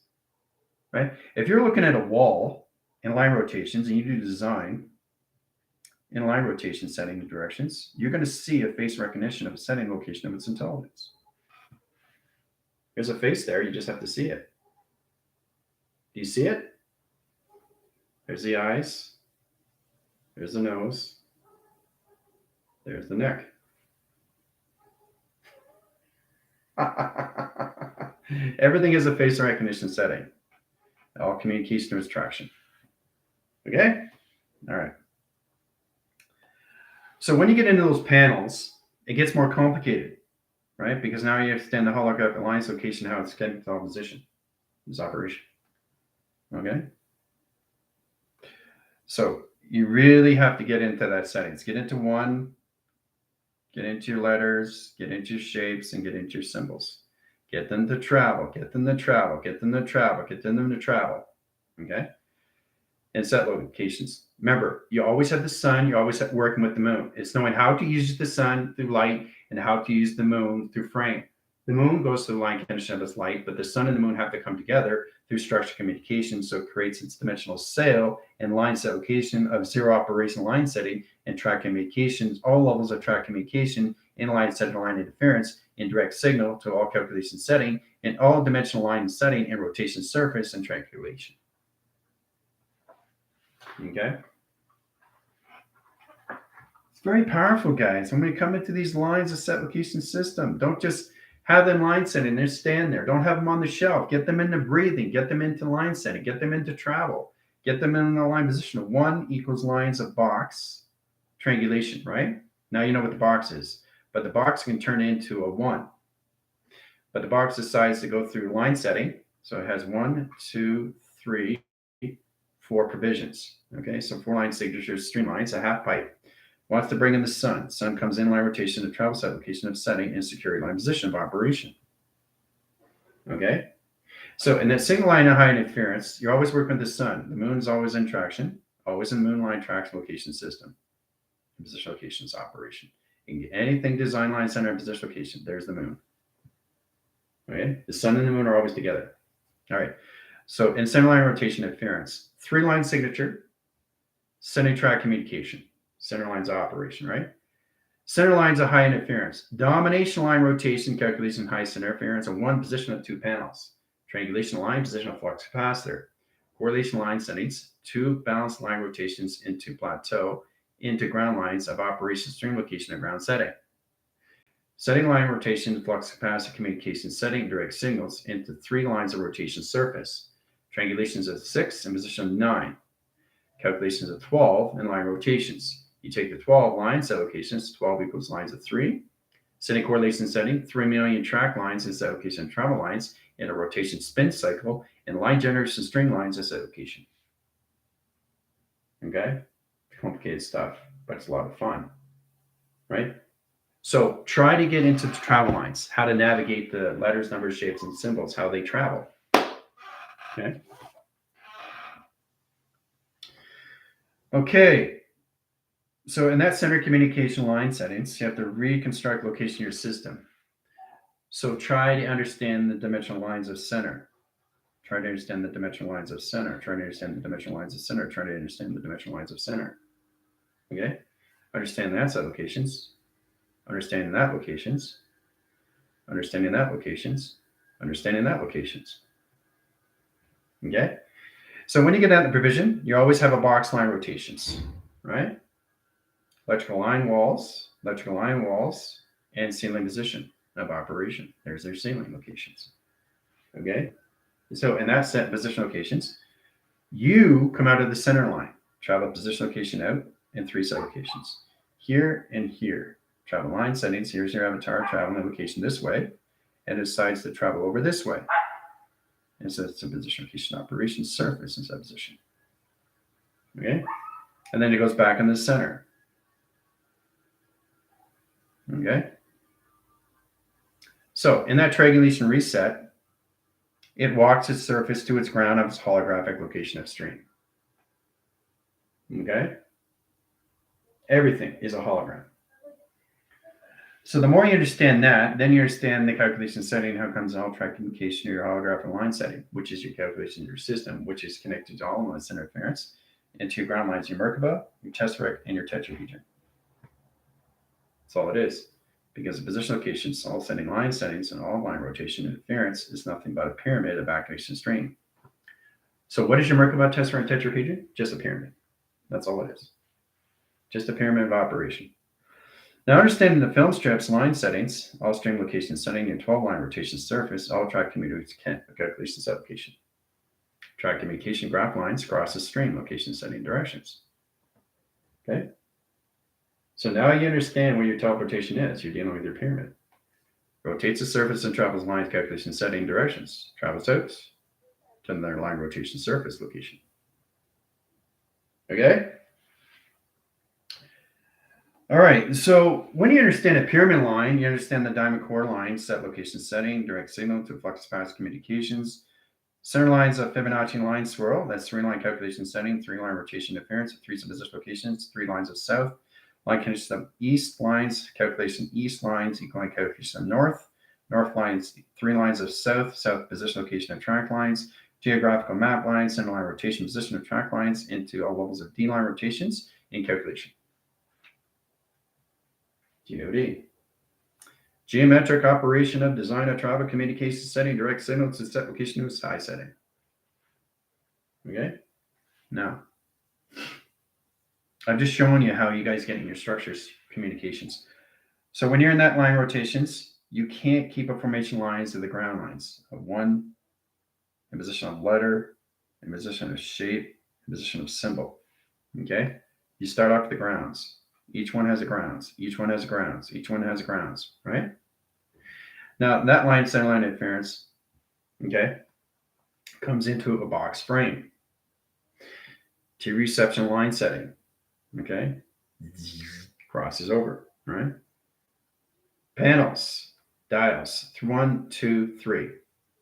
right? If you're looking at a wall in line rotations and you do design in line rotation setting and directions, you're going to see a face recognition of a setting location of its intelligence. There's a face there. You just have to see it. Do you see it? There's the eyes. There's the nose. There's the neck. Everything is a face recognition setting. All communication is traction. Okay? All right. So when you get into those panels, it gets more complicated, right? Because now you understand the holographic lines location, how it's getting to position, this operation. Okay? So you really have to get into that settings. Get into one, get into your letters, get into your shapes, and get into your symbols. Get them to travel, get them to travel, get them to travel, get them to travel. Okay? And set locations. Remember, you always have the sun, you're always working with the moon. It's knowing how to use the sun through light and how to use the moon through frame. The moon goes to the line condition of its light, but the sun and the moon have to come together through structured communication, so it creates its dimensional sail and line set location of zero operation line setting and track communications, all levels of track communication, inline set and line interference, indirect signal to all calculation setting, and all dimensional line setting and rotation surface and triangulation. Okay? It's very powerful, guys. When we come into these lines of set location system, don't just have them line setting, they stand there. Don't have them on the shelf. Get them into breathing. Get them into line setting. Get them into travel. Get them in a line position. 1 equals lines of box triangulation, right? Now you know what the box is. But the box can turn into a 1. But the box decides to go through line setting. So it has 1, 2, 3, 4 provisions. Okay, so 4 line signatures, streamlines, a half pipe. Wants to bring in the sun. Sun comes in line rotation, the travel set location of setting, and security line position of operation. Okay? So in that single line of high interference, you're always working with the sun. The moon is always in traction, always in moon line traction location system. Position locations operation. You can get anything design line center and position location. There's the moon. Okay? The sun and the moon are always together. All right. So in center line rotation interference, 3 line signature, center track communication. Center lines of operation, right? Center lines of high interference. Domination line rotation, calculation high center interference, and one position of two panels. Triangulation line, position of flux capacitor. Correlation line settings, two balanced line rotations into plateau, into ground lines of operation string location and ground setting. Setting line rotation, flux capacitor communication setting, direct signals into three lines of rotation surface. Triangulations of 6 and position of 9. Calculations of 12 and line rotations. You take the 12 line set locations, 12 equals lines of 3. Setting correlation setting, 3 million track lines in set location and travel lines in a rotation spin cycle, and line generation string lines in set location. Okay? Complicated stuff, but it's a lot of fun, right? So try to get into the travel lines, how to navigate the letters, numbers, shapes, and symbols, how they travel. Okay? Okay. So in that center communication line settings, you have to reconstruct location of your system. So try to understand the dimensional lines of center. Try to understand the dimensional lines of center. Try to understand the dimensional lines of center. Try to understand the dimensional lines of center. Okay? Understand that set locations. Understanding that locations. Understanding that locations. Understanding that locations. Okay? So when you get out of the provision, you always have a box line rotations, right? Electrical line walls, and ceiling position of operation. There's their ceiling locations. Okay? So in that set position locations, you come out of the center line, travel position location out in 3 set locations. Here and here. Travel line settings. Here's your avatar traveling location this way, and it decides to travel over this way. And so it's a position location operation surface in subposition. Okay? And then it goes back in the center. Okay? So in that triangulation reset, it walks its surface to its ground of its holographic location upstream. Okay? Everything is a hologram. So the more you understand that, then you understand the calculation setting, how it comes in all track communication of your holographic line setting, which is your calculation of your system, which is connected to all line center interference, and two ground lines, your Merkaba, your tesseract, and your tetrahedron. That's all it is. Because the position locations, all setting line settings, and all line rotation interference is nothing but a pyramid of activation string. So what is your Merkaba, tesseract, and tetrahedron? Just a pyramid. That's all it is. Just a pyramid of operation. Now, understanding the film strips line settings, all string location setting, and 12 line rotation surface, all track communication calculations application. Track communication graph lines crosses string location setting directions. Okay? So now you understand what your teleportation is. You're dealing with your pyramid. Rotates the surface and travels lines calculation setting directions. Travels out to their line rotation surface location. Okay? All right, so when you understand a pyramid line, you understand the diamond core line, set location setting, direct signal to flux capacitor communications, center lines of Fibonacci line swirl, that's 3 line calculation setting, 3 line rotation interference, 3 subposition locations, 3 lines of south, line condition of east lines, calculation east lines, equal line calculation of north lines, 3 lines of south, south position location of track lines, geographical map lines, center line rotation position of track lines into all levels of D line rotations in calculation. GOD. Geometric operation of design of travel communication setting, direct signal to set location to high setting. Okay? Now, I've just shown you how you guys get in your structures communications. So when you're in that line rotations, you can't keep a formation lines to the ground lines of 1 in position of letter, in position of shape, in position of symbol. Okay? You start off with the grounds. Each one has a grounds. Each one has a grounds. Each one has a grounds, right? Now, that line, center line interference, okay, comes into a box frame. T reception line setting, okay, crosses over, right? Panels, dials, 1, 2, 3.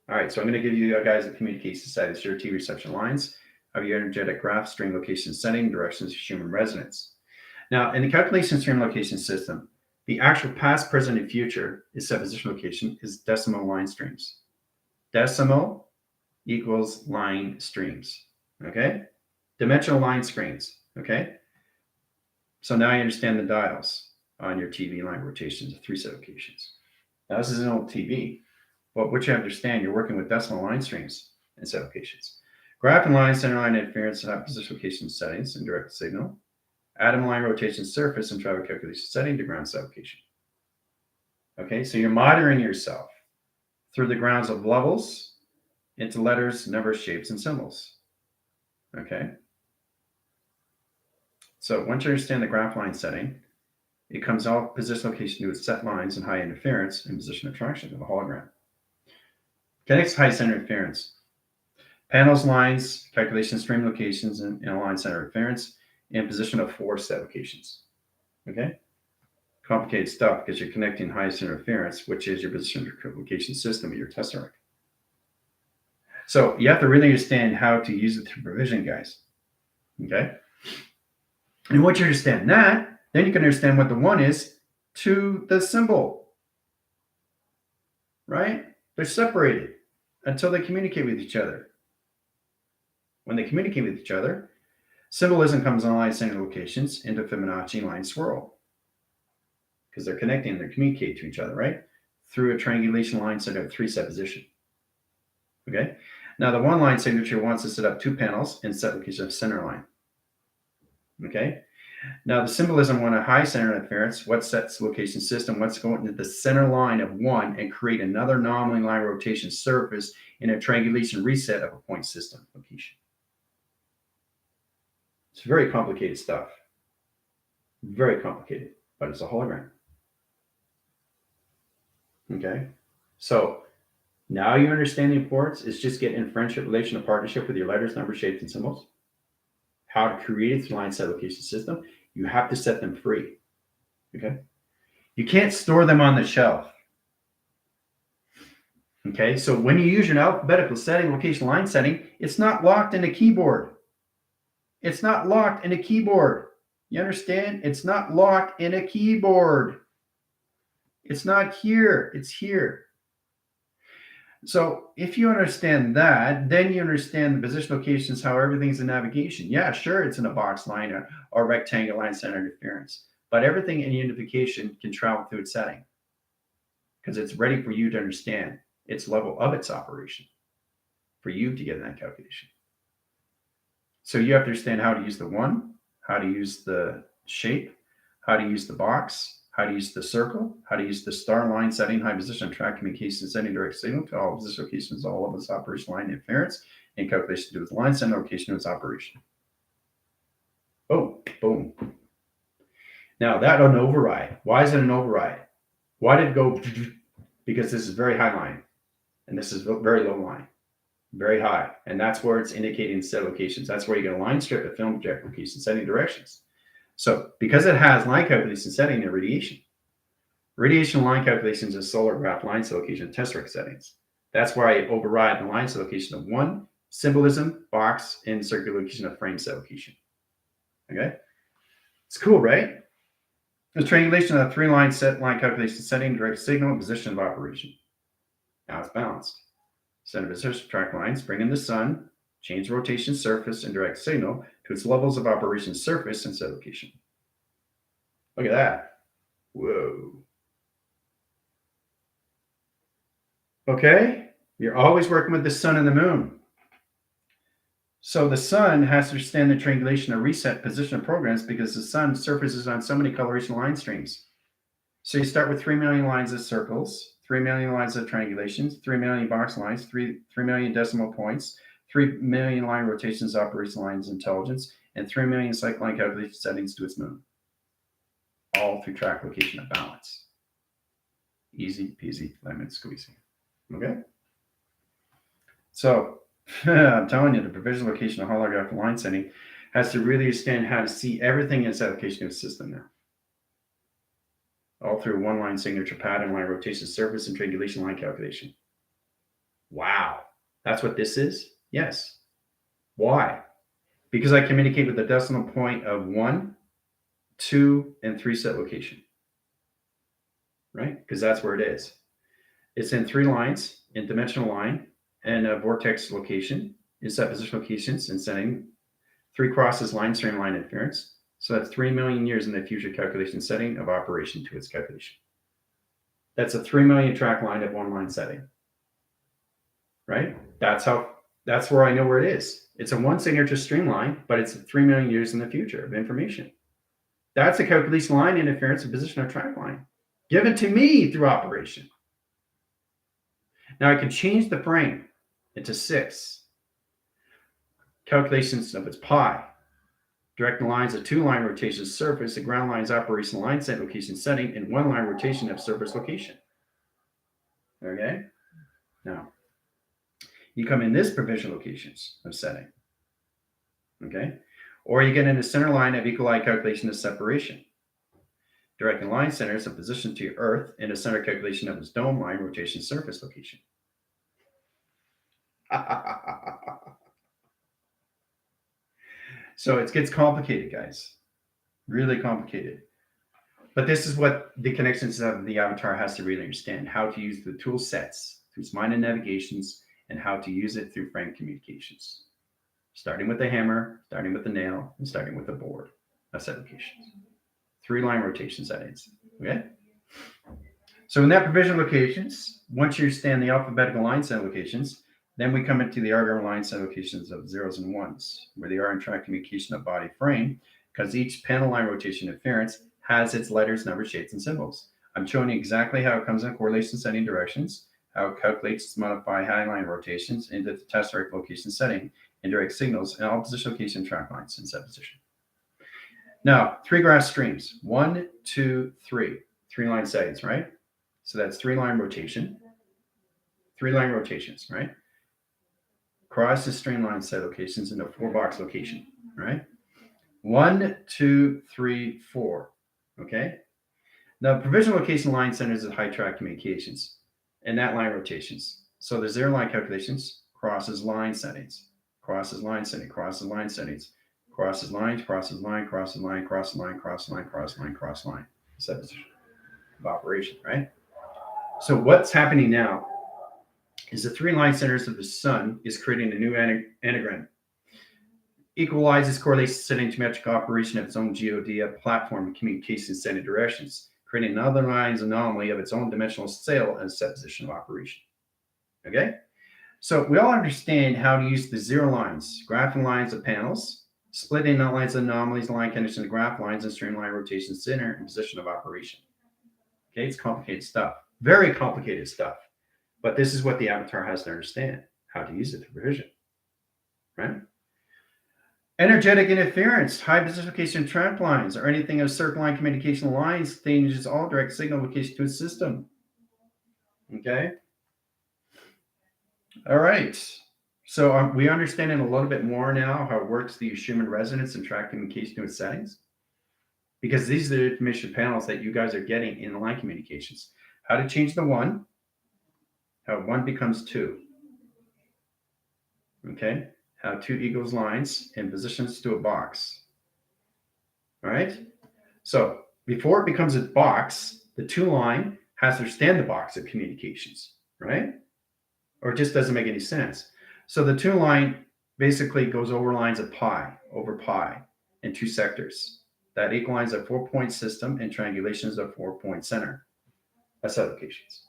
All right, so I'm going to give you guys a communication set. It's your T reception lines of your energetic graph, string location setting, directions, Schumann resonance. Now, in the calculation string location system, the actual past, present, and future is set position location is decimal line streams. Decimal equals line streams, okay? Dimensional line screens, okay? So now you understand the dials on your TV line rotations of 3 set locations. Now, this is an old TV, but what you have to understand, you're working with decimal line strings and set locations. Graph and line, center line interference, and position location settings and direct signal. Atom line rotation surface and travel calculation setting to ground set location. Okay, so you're monitoring yourself through the grounds of levels into letters, numbers, shapes, and symbols. Okay. So once you understand the graph line setting, it comes out position location to its set lines and high interference and position attraction of a hologram. Okay, next, high center interference. Panels, lines, calculation stream locations, and line center interference, and position of 4 set locations. Okay? Complicated stuff because you're connecting high center interference, which is your position location system of your tesseract. So you have to really understand how to use it through provision, guys. Okay? And once you understand that, then you can understand what the 1 is to the symbol. Right? They're separated until they communicate with each other. When they communicate with each other, symbolism comes on line center locations into Fibonacci line swirl. Because they're connecting, they're communicating to each other, right? Through a triangulation line set of 3 set position. Okay? Now the 1 line signature wants to set up 2 panels in set location of center line. Okay? Now the symbolism want a high center interference, what sets location system, what's going into the center line of 1 and create another anomaly line rotation surface in a triangulation reset of a point system location. It's very complicated stuff. Very complicated, but it's a hologram. Okay? So now you understand the importance. It's just getting in friendship, relation, or partnership with your letters, numbers, shapes, and symbols. How to create it through line set location system. You have to set them free. Okay? You can't store them on the shelf. Okay? So when you use your alphabetical setting, location line setting, it's not locked in a keyboard. It's not locked in a keyboard. You understand? It's not locked in a keyboard. It's not here. It's here. So if you understand that, then you understand the position locations, how everything's in navigation. Yeah, sure, it's in a box line or rectangle line center interference, but everything in unification can travel through its setting because it's ready for you to understand its level of its operation for you to get in that calculation. So you have to understand how to use the 1, how to use the shape, how to use the box, how to use the circle, how to use the star line setting, high position, track communication, sending direct signal to all position locations, all of its operation line interference, and calculation to do with line center location of its operation. Boom, boom. Now that an override. Why is it an override? Why did it go? Because this is very high line, and this is very low line. Very high, and that's where it's indicating set locations. That's where you get a line strip of film project location setting directions. So because it has line calculation setting and radiation line calculations is solar graph line set location and tesseract settings. That's why I override the line set location of 1, symbolism, box, and circular location of frame set location. Okay? It's cool, right? The triangulation of 3 line set line calculation setting, direct signal, and position of operation. Now it's balanced. Center position track lines, bring in the sun, change rotation surface and direct signal to its levels of operation surface and set location. Look at that. Whoa. Okay, you're always working with the sun and the moon. So the sun has to understand the triangulation of reset position of programs because the sun surfaces on so many coloration line streams. So you start with 3 million lines of circles, 3 million lines of triangulations, 3 million box lines, 3 million decimal points, 3 million line rotations, operation lines, intelligence, and 3 million cycle line calculation settings to its moon. All through track location of balance. Easy peasy lemon squeezy. Okay? So I'm telling you, the provision location of holographic line setting has to really understand how to see everything in its application of the system now. All through 1 line signature pattern, line rotation surface, and triangulation line calculation. Wow. That's what this is? Yes. Why? Because I communicate with the decimal point of 1, 2, and 3 set location. Right? Because that's where it is. It's in 3 lines, in dimensional line, and a vortex location, in set position locations, and setting 3 crosses line stream line interference, So that's 3 million years in the future calculation setting of operation to its calculation. That's a 3 million track line at one line setting, right? That's where I know where it is. It's a one signature streamline, but it's 3 million years in the future of information. That's a calculation line interference and position of track line given to me through operation. Now I can change the frame into 6 calculations of its pi. Direct lines of 2 line rotation surface, the ground lines operation line set location setting, and 1 line rotation of surface location. Okay? Now, you come in this provision locations of setting. Okay? Or you get in the center line of equal line calculation of separation. Direct line centers of position to Earth in a center calculation of its dome line rotation surface location. So it gets complicated, guys. Really complicated. But this is what the connections of the avatar has to really understand: how to use the tool sets through mind and navigations, and how to use it through frame communications. Starting with the hammer, starting with the nail, and starting with the board. That's set locations. 3 line rotation settings. Okay? So in that provision locations, once you understand the alphabetical line set locations, then we come into the arbitrary line set locations of 0s and 1s, where they are in track communication of body frame, because each panel line rotation interference has its letters, numbers, shapes, and symbols. I'm showing you exactly how it comes in correlation setting directions, how it calculates to modify high line rotations into the test direct location setting, indirect signals, and all position location track lines in set position. Now, 3 graph streams, 1, 2, 3, 3 line settings, right? So that's 3 line rotation, 3 line rotations, right? Cross the streamline set locations into 4 box location, right? 1, 2, 3, 4. Okay. Now, provisional location line centers is high track communications, and that line rotations. So there's 0 line calculations, crosses line settings, crosses line setting, crosses line settings, crosses lines, crosses line, crosses line, crosses line, crosses line, crosses line, cross line. Set position of operation, right? So what's happening now is the 3 line centers of the sun is creating a new anagram. Equalizes correlation setting geometric operation of its own GOD platform and communication setting directions, creating another line's anomaly of its own dimensional scale and set position of operation. Okay? So we all understand how to use the 0 lines, graphing lines of panels, splitting outlines of anomalies, line condition of graph lines, and streamline rotation center and position of operation. Okay, it's complicated stuff. Very complicated stuff. But this is what the avatar has to understand, how to use it through provision. Right? Energetic interference, high position location track lines, or anything of circle line communication lines changes all direct signal location to a system. Okay? All right. So we understanding a little bit more now how it works the Schumann resonance and track communication to its settings. Because these are the information panels that you guys are getting in the line communications. How to change the 1, how 1 becomes 2. Okay? How 2 equals lines and positions to a box. All right? So before it becomes a box, the 2 line has to understand the box of communications, right? Or it just doesn't make any sense. So the 2 line basically goes over lines of pi, over pi, in 2 sectors. That equalizes a 4-point system and triangulations of 4-point center. That's allocations.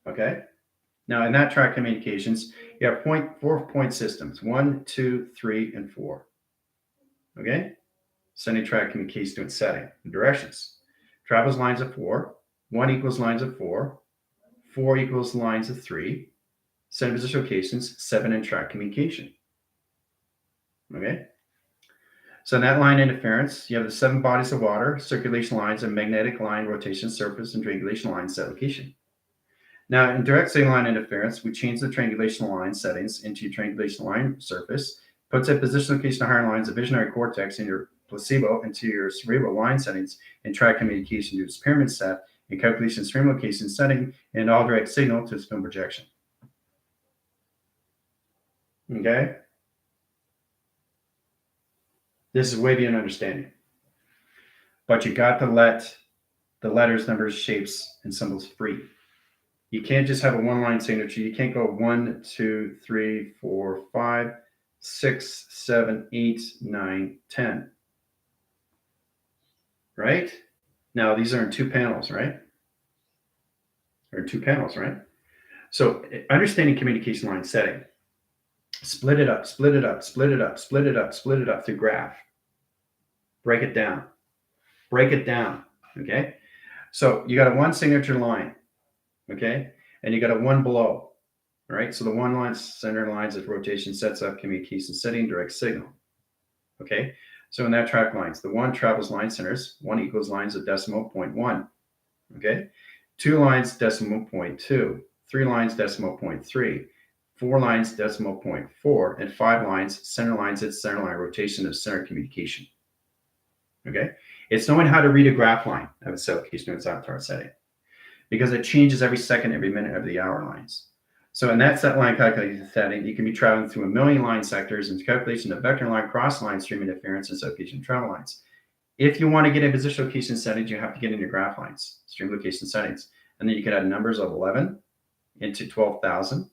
Okay? Now, in that track communications, you have 4-point systems, 1, 2, 3, and 4. Okay? Sending track communications to its setting and directions. Travels lines of 4, 1 equals lines of 4, 4 equals lines of 3, sending position locations, 7 in track communication. Okay? So in that line interference, you have the 7 bodies of water, circulation lines, and magnetic line, rotation, surface, and triangulation line set location. Now, in direct signal line interference, we change the triangulation line settings into your triangulation line surface, puts a position location of higher lines of visionary cortex in your placebo into your cerebral line settings, and track communication to its pyramid set, and calculation stream location setting, and all direct signal to its film projection. Okay? This is way beyond understanding. But you got to let the letters, numbers, shapes, and symbols free. You can't just have a 1-line signature. You can't go 1, 2, 3, 4, 5, 6, 7, 8, 9, 10. right? Now these are in 2 panels, right? Or 2 panels, right? So understanding communication line setting, split it up, split it up, split it up, split it up, split it up through graph. Break it down. Break it down. Okay. So you got a 1 signature line. Okay. And you got a 1 below. All right. So the 1 line center lines of rotation sets up communication setting, direct signal. Okay. So in that track lines, the 1 travels line centers, 1 equals lines of decimal 0.1. Okay. 2 lines decimal 0.2, 3 lines decimal 0.3, 4 lines decimal 0.4, and 5 lines center lines at center line rotation of center communication. Okay. It's knowing how to read a graph line of its application of its avatar setting, because it changes every second, every minute of the hour lines. So in that set line calculation setting, you can be traveling through 1,000,000 line sectors and calculation of vector line, cross line, stream interference, and sublocation travel lines. If you want to get a position location settings, you have to get in your graph lines, stream location settings. And then you can add numbers of 11 into 12,000,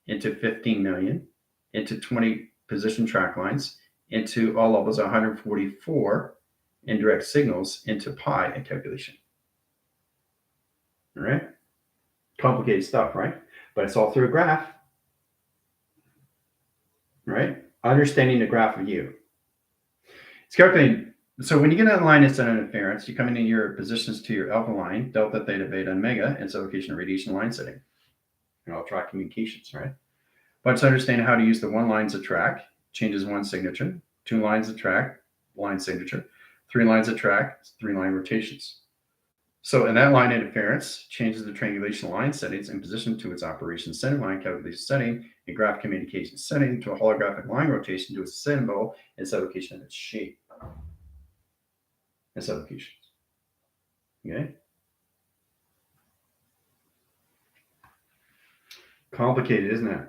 into 15 million, into 20 position track lines, into all levels 144 indirect signals, into pi and calculation. All right. Complicated stuff, right? But it's all through a graph, right? Understanding the graph of you. It's calculating. So when you get that line instant interference, you come into your positions to your alpha line, delta, theta, beta, and omega, and sublocation radiation line setting. And all track communications, right? But it's understanding how to use the 1 lines of track, changes 1 signature, 2 lines of track, line signature, 3 lines of track, 3 line rotations. So in that line interference, changes the triangulation line settings in position to its operation center line calculation setting, and graph communication setting to a holographic line rotation to its symbol and sublocation of its shape. And sublocations. Okay? Complicated, isn't it?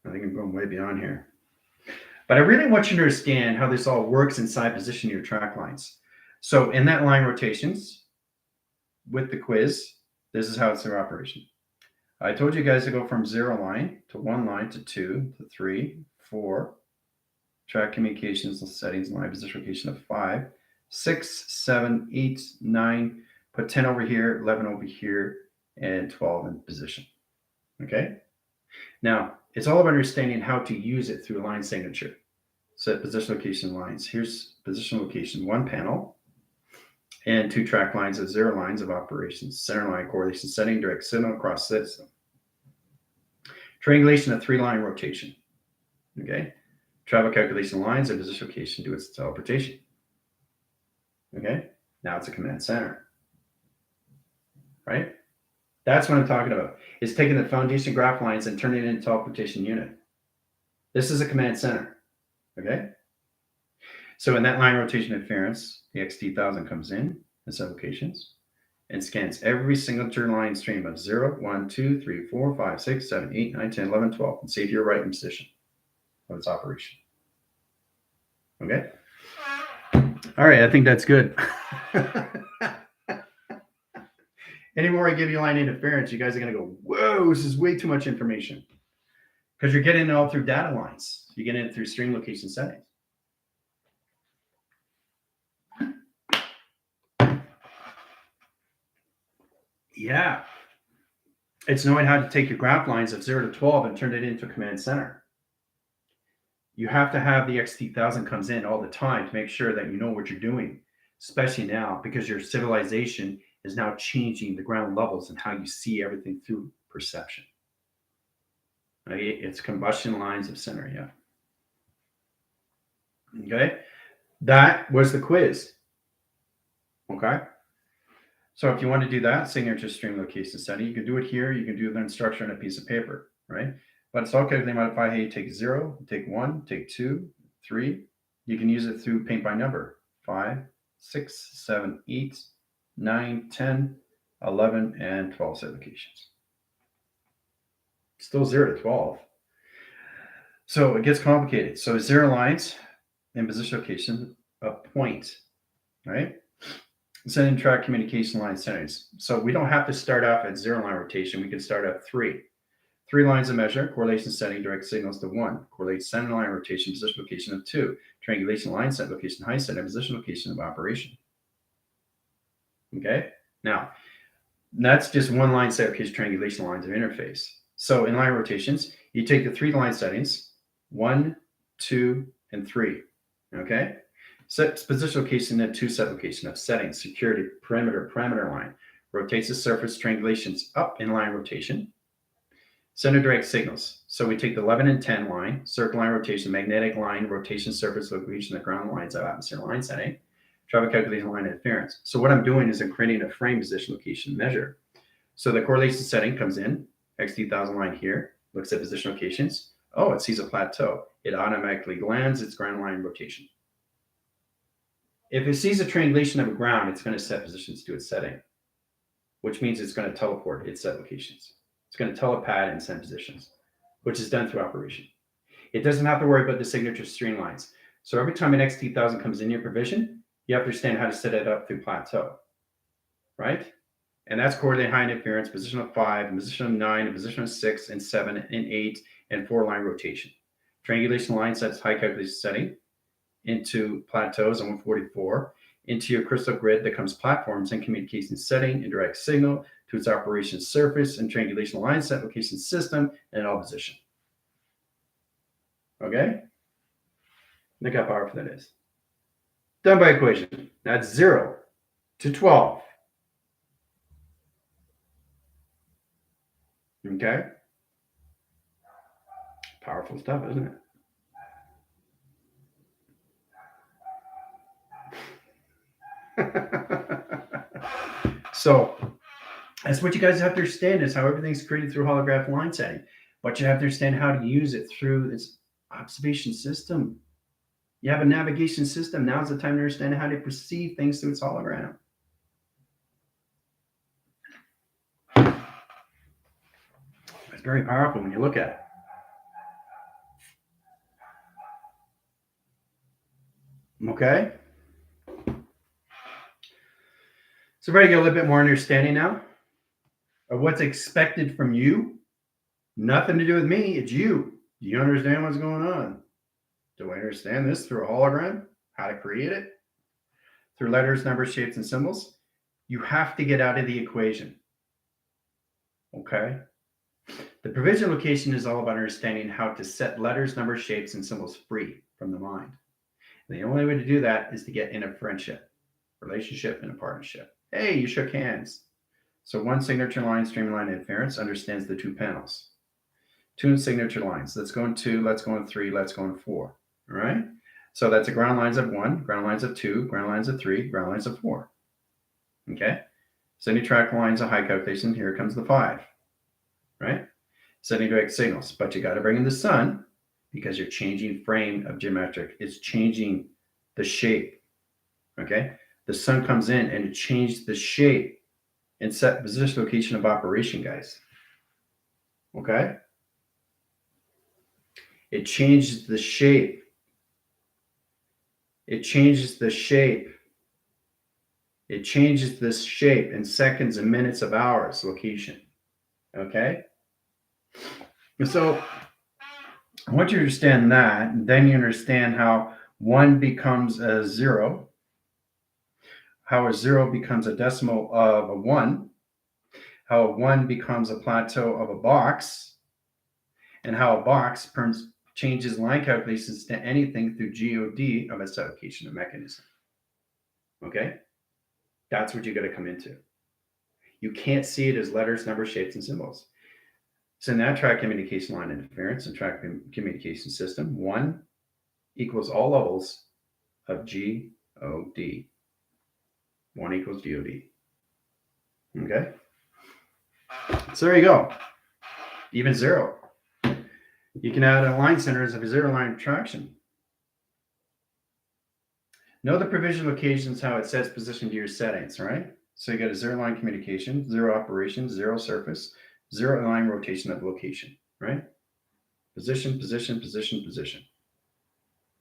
I think I'm going way beyond here. But I really want you to understand how this all works inside position your track lines. So in that line rotations, with the quiz, this is how it's their operation. I told you guys to go from 0 line to 1 line to 2 to 3, 4, track communications and settings, line position location of 5, 6, 7, 8, 9, put 10 over here, 11 over here, and 12 in position. Okay? Now, it's all about understanding how to use it through a line signature. Set position location lines. Here's position location, 1 panel, and 2 track lines of 0 lines of operations, center line correlation setting, direct signal across system. Triangulation of 3 line rotation. Okay. Travel calculation lines and position location to its teleportation. Okay. Now it's a command center. Right? That's what I'm talking about. It's taking the foundation graph lines and turning it into a teleportation unit. This is a command center. Okay. So in that line rotation interference, the XT1000 comes in sublocations and scans every signature line stream of 0, 1, 2, 3, 4, 5, 6, 7, 8, 9, 10, 11, 12, and see if you're right in position of its operation. Okay? All right, I think that's good. Any more I give you line interference, you guys are going to go, whoa, this is way too much information. Because you're getting it all through data lines. You're getting it through stream location settings. Yeah. It's knowing how to take your graph lines of 0 to 12 and turn it into a command center. You have to have the XT1000 comes in all the time to make sure that you know what you're doing, especially now because your civilization is now changing the ground levels and how you see everything through perception. Right? It's combustion lines of center, yeah. Okay. That was the quiz. Okay. So if you want to do that, signature stream location setting, you can do it here. You can do the instruction on a piece of paper, right? But it's okay if they modify, hey, take 0, take 1, take 2, 3. You can use it through paint by number, 5, 6, 7, 8, 9, 10, 11, and 12 set locations. Still 0 to 12. So it gets complicated. So 0 lines in position location, a point, right? Sending track communication line settings. So we don't have to start off at 0 line rotation. We can start at 3. 3 lines of measure, correlation setting, direct signals to 1. Correlate center line rotation, position location of 2. Triangulation line set location, high set, and position location of operation. Okay. Now, that's just one line set of triangulation lines of interface. So in line rotations, you take the 3 line settings, 1, 2, and 3. Okay. Set position location and 2 set location of settings, security, parameter line. Rotates the surface, triangulations up in line rotation. Center direct signals. So we take the 11 and 10 line, circle line rotation, magnetic line, rotation, surface location, the ground lines of atmosphere line setting, traffic calculation line interference. So what I'm doing is I'm creating a frame position location measure. So the correlation setting comes in, XT1000 line here, looks at position locations. Oh, it sees a plateau. It automatically lands its ground line rotation. If it sees a triangulation of a ground, it's going to set positions to its setting, which means it's going to teleport its set locations. It's going to telepad and send positions, which is done through operation. It doesn't have to worry about the signature streamlines. So every time an XT1000 comes in your provision, you have to understand how to set it up through plateau, right? And that's coordinate high interference, position of 5, and position of 9, and position of 6, and 7, and 8, and 4 line rotation. Triangulation line sets high calculation setting into plateaus on 144, into your crystal grid that comes platforms and communication setting and direct signal to its operation surface and triangulation line set location system and all position. Okay? Look how powerful that is. Done by equation. That's 0 to 12. Okay? Powerful stuff, isn't it? So that's what you guys have to understand is how everything's created through holograph line setting. But you have to understand how to use it through this observation system. You have a navigation system. Now's the time to understand how to perceive things through its hologram. It's very powerful when you look at it. Okay? So everybody get a little bit more understanding now of what's expected from you. Nothing to do with me. It's you. Do you understand what's going on? Do I understand this through a hologram? How to create it? Through letters, numbers, shapes, and symbols? You have to get out of the equation. Okay? The provision location is all about understanding how to set letters, numbers, shapes, and symbols free from the mind. And the only way to do that is to get in a friendship, relationship, and a partnership. Hey, you shook hands. So one signature line, streamline interference understands the 2 panels. 2 signature lines. Let's go in 2, let's go in 3, let's go in 4. All right? So that's a ground lines of 1, ground lines of 2, ground lines of 3, ground lines of 4. Okay? Sending track lines of high calculation. Here comes the 5. Right? Sending direct signals. But you got to bring in the sun because you're changing frame of geometric. It's changing the shape. Okay? The sun comes in and it changed the shape and set position location of operation, guys. Okay? It changes the shape. It changes the shape. It changes this shape in seconds and minutes of hours location. Okay? And so I want you to understand that, and then you understand how 1 becomes a 0, how a 0 becomes a decimal of a 1, how a 1 becomes a plateau of a box, and how a box changes line calculations to anything through GOD of its allocation of mechanism. Okay? That's what you got to come into. You can't see it as letters, numbers, shapes, and symbols. So in that track communication line interference and track communication system, 1 equals all levels of GOD. 1 equals GOD. Okay? So there you go. Even 0. You can add a line centers of a 0 line traction. Know the provision locations, how it sets position to your settings, right? So you got a 0 line communication, 0 operation, 0 surface, 0 line rotation of location, right? Position, position, position, position,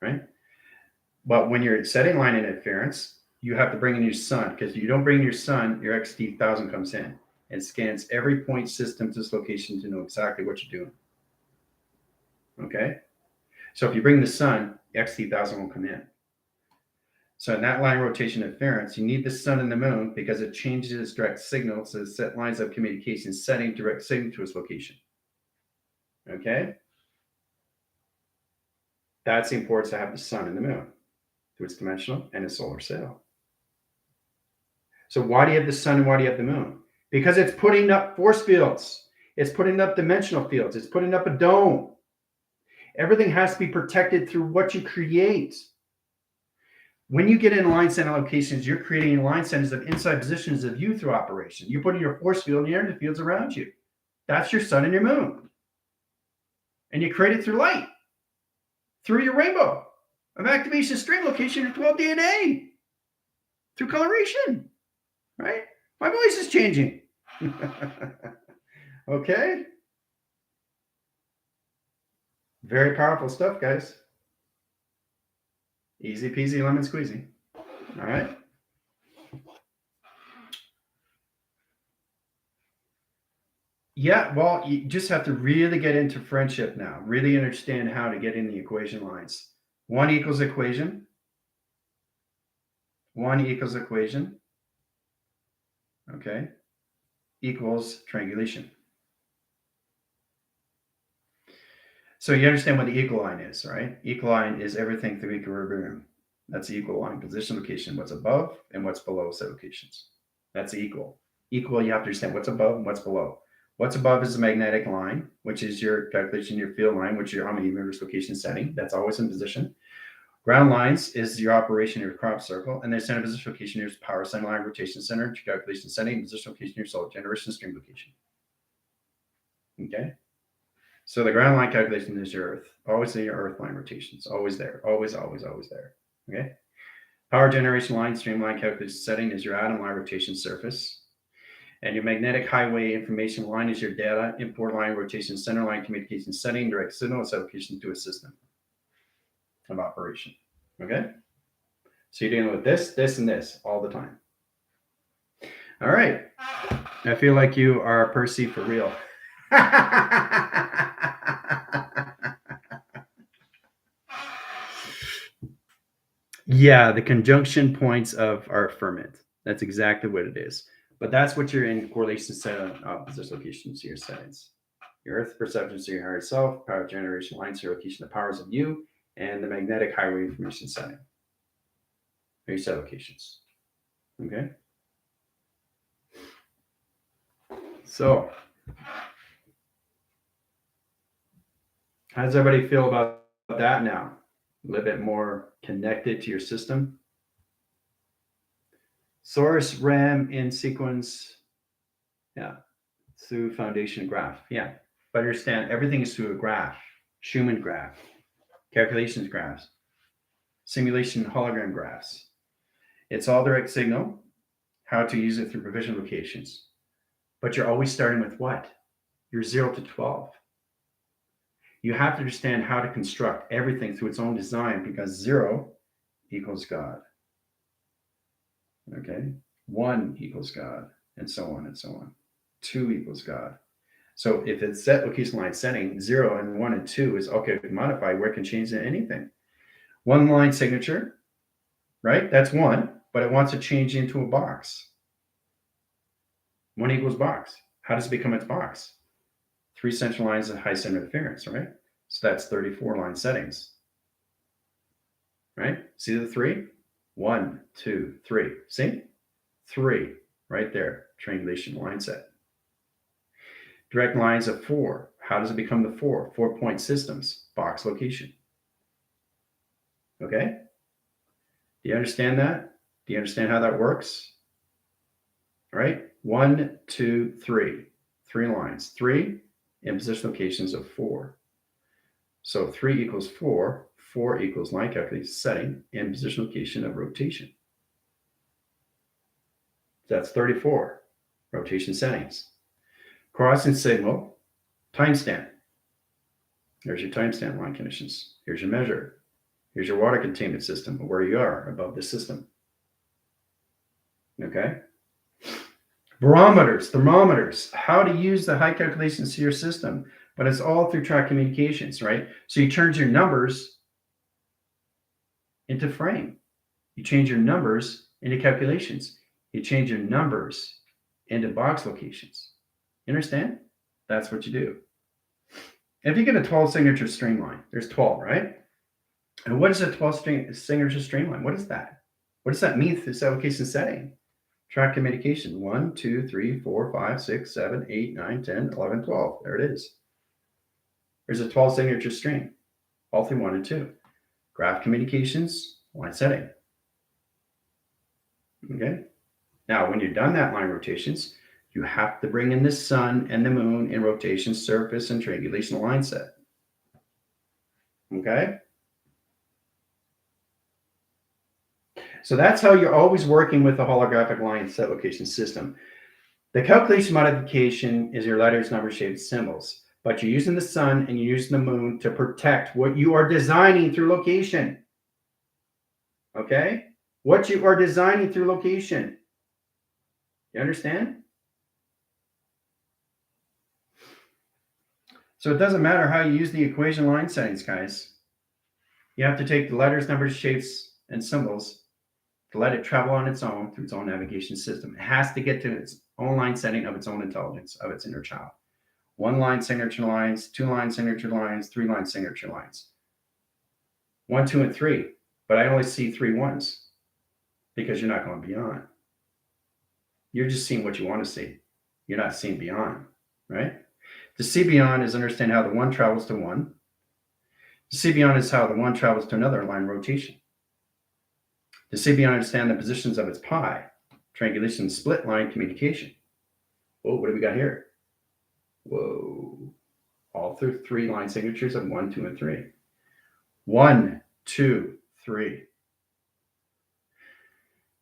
right? But when you're setting line interference, you have to bring in your sun, because if you don't bring in your sun, your XT1000 comes in and scans every point system to this location to know exactly what you're doing. Okay? So if you bring the sun, XT1000 will come in. So in that line rotation interference, you need the sun and the moon because it changes its direct signal to set lines of communication setting direct signal to its location. Okay? That's the importance to have the sun and the moon through its dimensional and its solar sail. So why do you have the sun and why do you have the moon? Because it's putting up force fields. It's putting up dimensional fields. It's putting up a dome. Everything has to be protected through what you create. When you get in line center locations, you're creating line centers of inside positions of you through operation. You're putting your force field and your energy fields around you. That's your sun and your moon. And you create it through light, through your rainbow of activation string location of 12 DNA, through coloration, right? My voice is changing. Okay? Very powerful stuff, guys. Easy peasy lemon squeezy. All right? Yeah, well, you just have to really get into friendship now. Really understand how to get in the equation lines. 1 equals equation. 1 equals equation. Okay? Equals triangulation. So you understand what the equal line is, right? Equal line is everything through equilibrium. That's the equal line, position location, what's above and what's below set locations. That's the equal. Equal, you have to understand what's above and what's below. What's above is the magnetic line, which is your calculation, your field line, which is your omni universe location setting. That's always in position. Ground lines is your operation, your crop circle, and then center position location, your power center line, rotation center, your calculation setting, position location, your solar generation string location. Okay. So the ground line calculation is your Earth. Always in your Earth line rotations. Always there. Always, always, always there. Okay. Power generation line, streamline calculation setting is your atom line rotation surface. And your magnetic highway information line is your data, import line, rotation center line, communication setting, direct signal, application to a system of operation. Okay. So you're dealing with this, this, and this all the time. All right. I feel like you are Percy for real. Yeah, the conjunction points of our firmament. That's exactly what it is. But that's what you're in correlation set on opposite locations to your settings. Your Earth perception to your higher self, power generation lines, your location, the powers of you, and the magnetic highway information setting. Your set locations. Okay. So, how does everybody feel about that now? A little bit more connected to your system. Source, RAM, in sequence. Yeah. Through foundation graph. Yeah. But understand everything is through a graph. Schumann graph. Calculations graphs. Simulation hologram graphs. It's all direct signal. How to use it through provision locations. But you're always starting with what? You're 0 to 12. You have to understand how to construct everything through its own design because 0 equals God. Okay. 1 equals God, and so on and so on. 2 equals God. So if it's set location line setting, 0 and 1 and 2 is okay, modify where it can change to anything. 1 line signature, right? That's 1, but it wants to change into a box. 1 equals box. How does it become its box? 3 central lines of high center interference, right? So that's 34 line settings, right? See the 3? 1, 2, 3. See? 3 right there. Triangulation line set. Direct lines of 4. How does it become the 4? 4-point systems, box location. Okay? Do you understand that? Do you understand how that works? All right? 1, 2, 3. 3 lines. 3 in position locations of 4. So 3 equals 4. 4 equals line calculation setting in position location of rotation. That's 34 rotation settings. Crossing signal, timestamp. There's your timestamp line conditions. Here's your measure. Here's your water containment system, where you are above the system. Okay? Barometers, thermometers, how to use the high calculations to your system, but it's all through track communications, right? So you turn your numbers into frame. You change your numbers into calculations. You change your numbers into box locations. You understand? That's what you do. If you get a 12 signature streamline, there's 12, right? And what is a 12 signature streamline? What is that? What does that mean for this application setting? Track communication 1, 2, 3, 4, 5, 6, 7, 8, 9, 10, 11, 12. There it is. There's a 12 signature string, all through 1 and 2. Graph communications, line setting. Okay. Now, when you've done that line rotations, you have to bring in the sun and the moon in rotation, surface, and triangulation line set. Okay. So that's how you're always working with the holographic line set location system. The calculation modification is your letters, numbers, shapes, symbols, but you're using the sun and you're using the moon to protect what you are designing through location. Okay? What you are designing through location. You understand? So it doesn't matter how you use the equation line settings, guys. You have to take the letters, numbers, shapes, and symbols to let it travel on its own through its own navigation system. It has to get to its own line setting of its own intelligence, of its inner child. 1 line signature lines, 2 line signature lines, 3 line signature lines. 1, 2, and 3. But I only see 3 ones because you're not going beyond. You're just seeing what you want to see. You're not seeing beyond, right? To see beyond is understand how the 1 travels to 1. To see beyond is how the 1 travels to another line rotation. To see beyond, understand the positions of its pi, triangulation, split line communication. Whoa, what do we got here? Whoa. All through 3 line signatures of 1, 2, and 3. 1, 2, 3.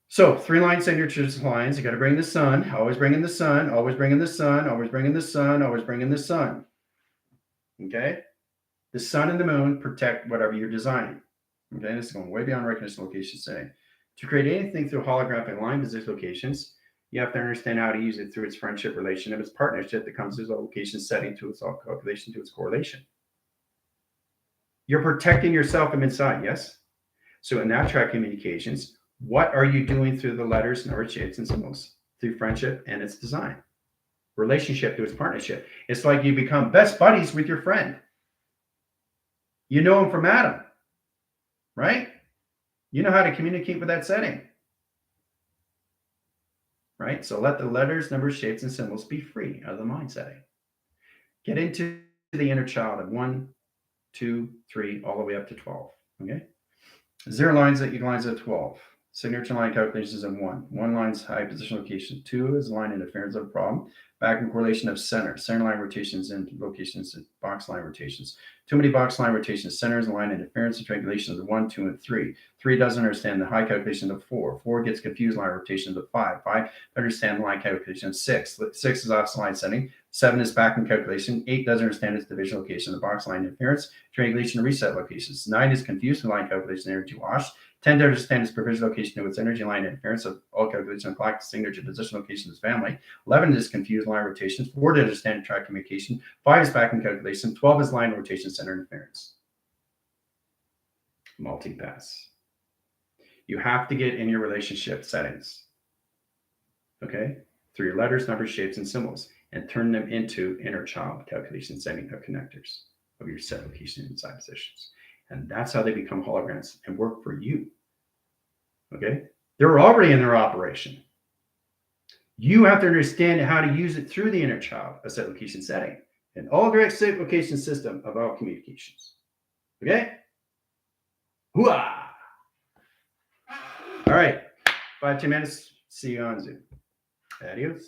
So 3 line signatures lines, you got to bring the sun, always bring in the sun, always bring in the sun, always bring in the sun, always bring in the sun. Okay? The sun and the moon protect whatever you're designing. Okay, this is going way beyond recognition location setting. To create anything through holographic line position locations, you have to understand how to use it through its friendship relation and its partnership that comes as a location setting to its calculation to its correlation. You're protecting yourself from inside, yes? So in that track communications, what are you doing through the letters, numbers, shapes, and symbols? Through friendship and its design. Relationship to its partnership. It's like you become best buddies with your friend. You know him from Adam. Right? You know how to communicate with that setting. Right? So let the letters, numbers, shapes, and symbols be free out of the mind setting. Get into the inner child of 1, 2, 3, all the way up to 12. Okay? 0 lines that equalize at 12. Signature line calculations of 1. 1 line's high position location. 2 is line interference of problem. Back and correlation of center. Center line rotations and locations and box line rotations. Too many box line rotations. Centers and line interference and triangulations of 1, 2, and 3. 3 doesn't understand the high calculation of 4. 4 gets confused line rotations of 5. 5 understand the line calculation of 6. 6 is off line setting. 7 is back and calculation. 8 doesn't understand its division location of the box line interference, triangulation, and reset locations. 9 is confused with line calculation energy wash. 10 to understand its provision location of its energy line interference of all calculation of clock signature position location of its family. 11 is confused line rotations. 4 to understand track communication. 5 is back in calculation. 12 is line rotation center interference. Multipass. You have to get in your relationship settings, okay, through your letters, numbers, shapes, and symbols, and turn them into inner child calculation setting of connectors of your set location inside positions. And that's how they become holograms and work for you. Okay? They're already in their operation. You have to understand how to use it through the inner child, a set location setting, and all direct set location system of all communications. Okay? Hooah! All right. 5-10 minutes. See you on Zoom. Adios.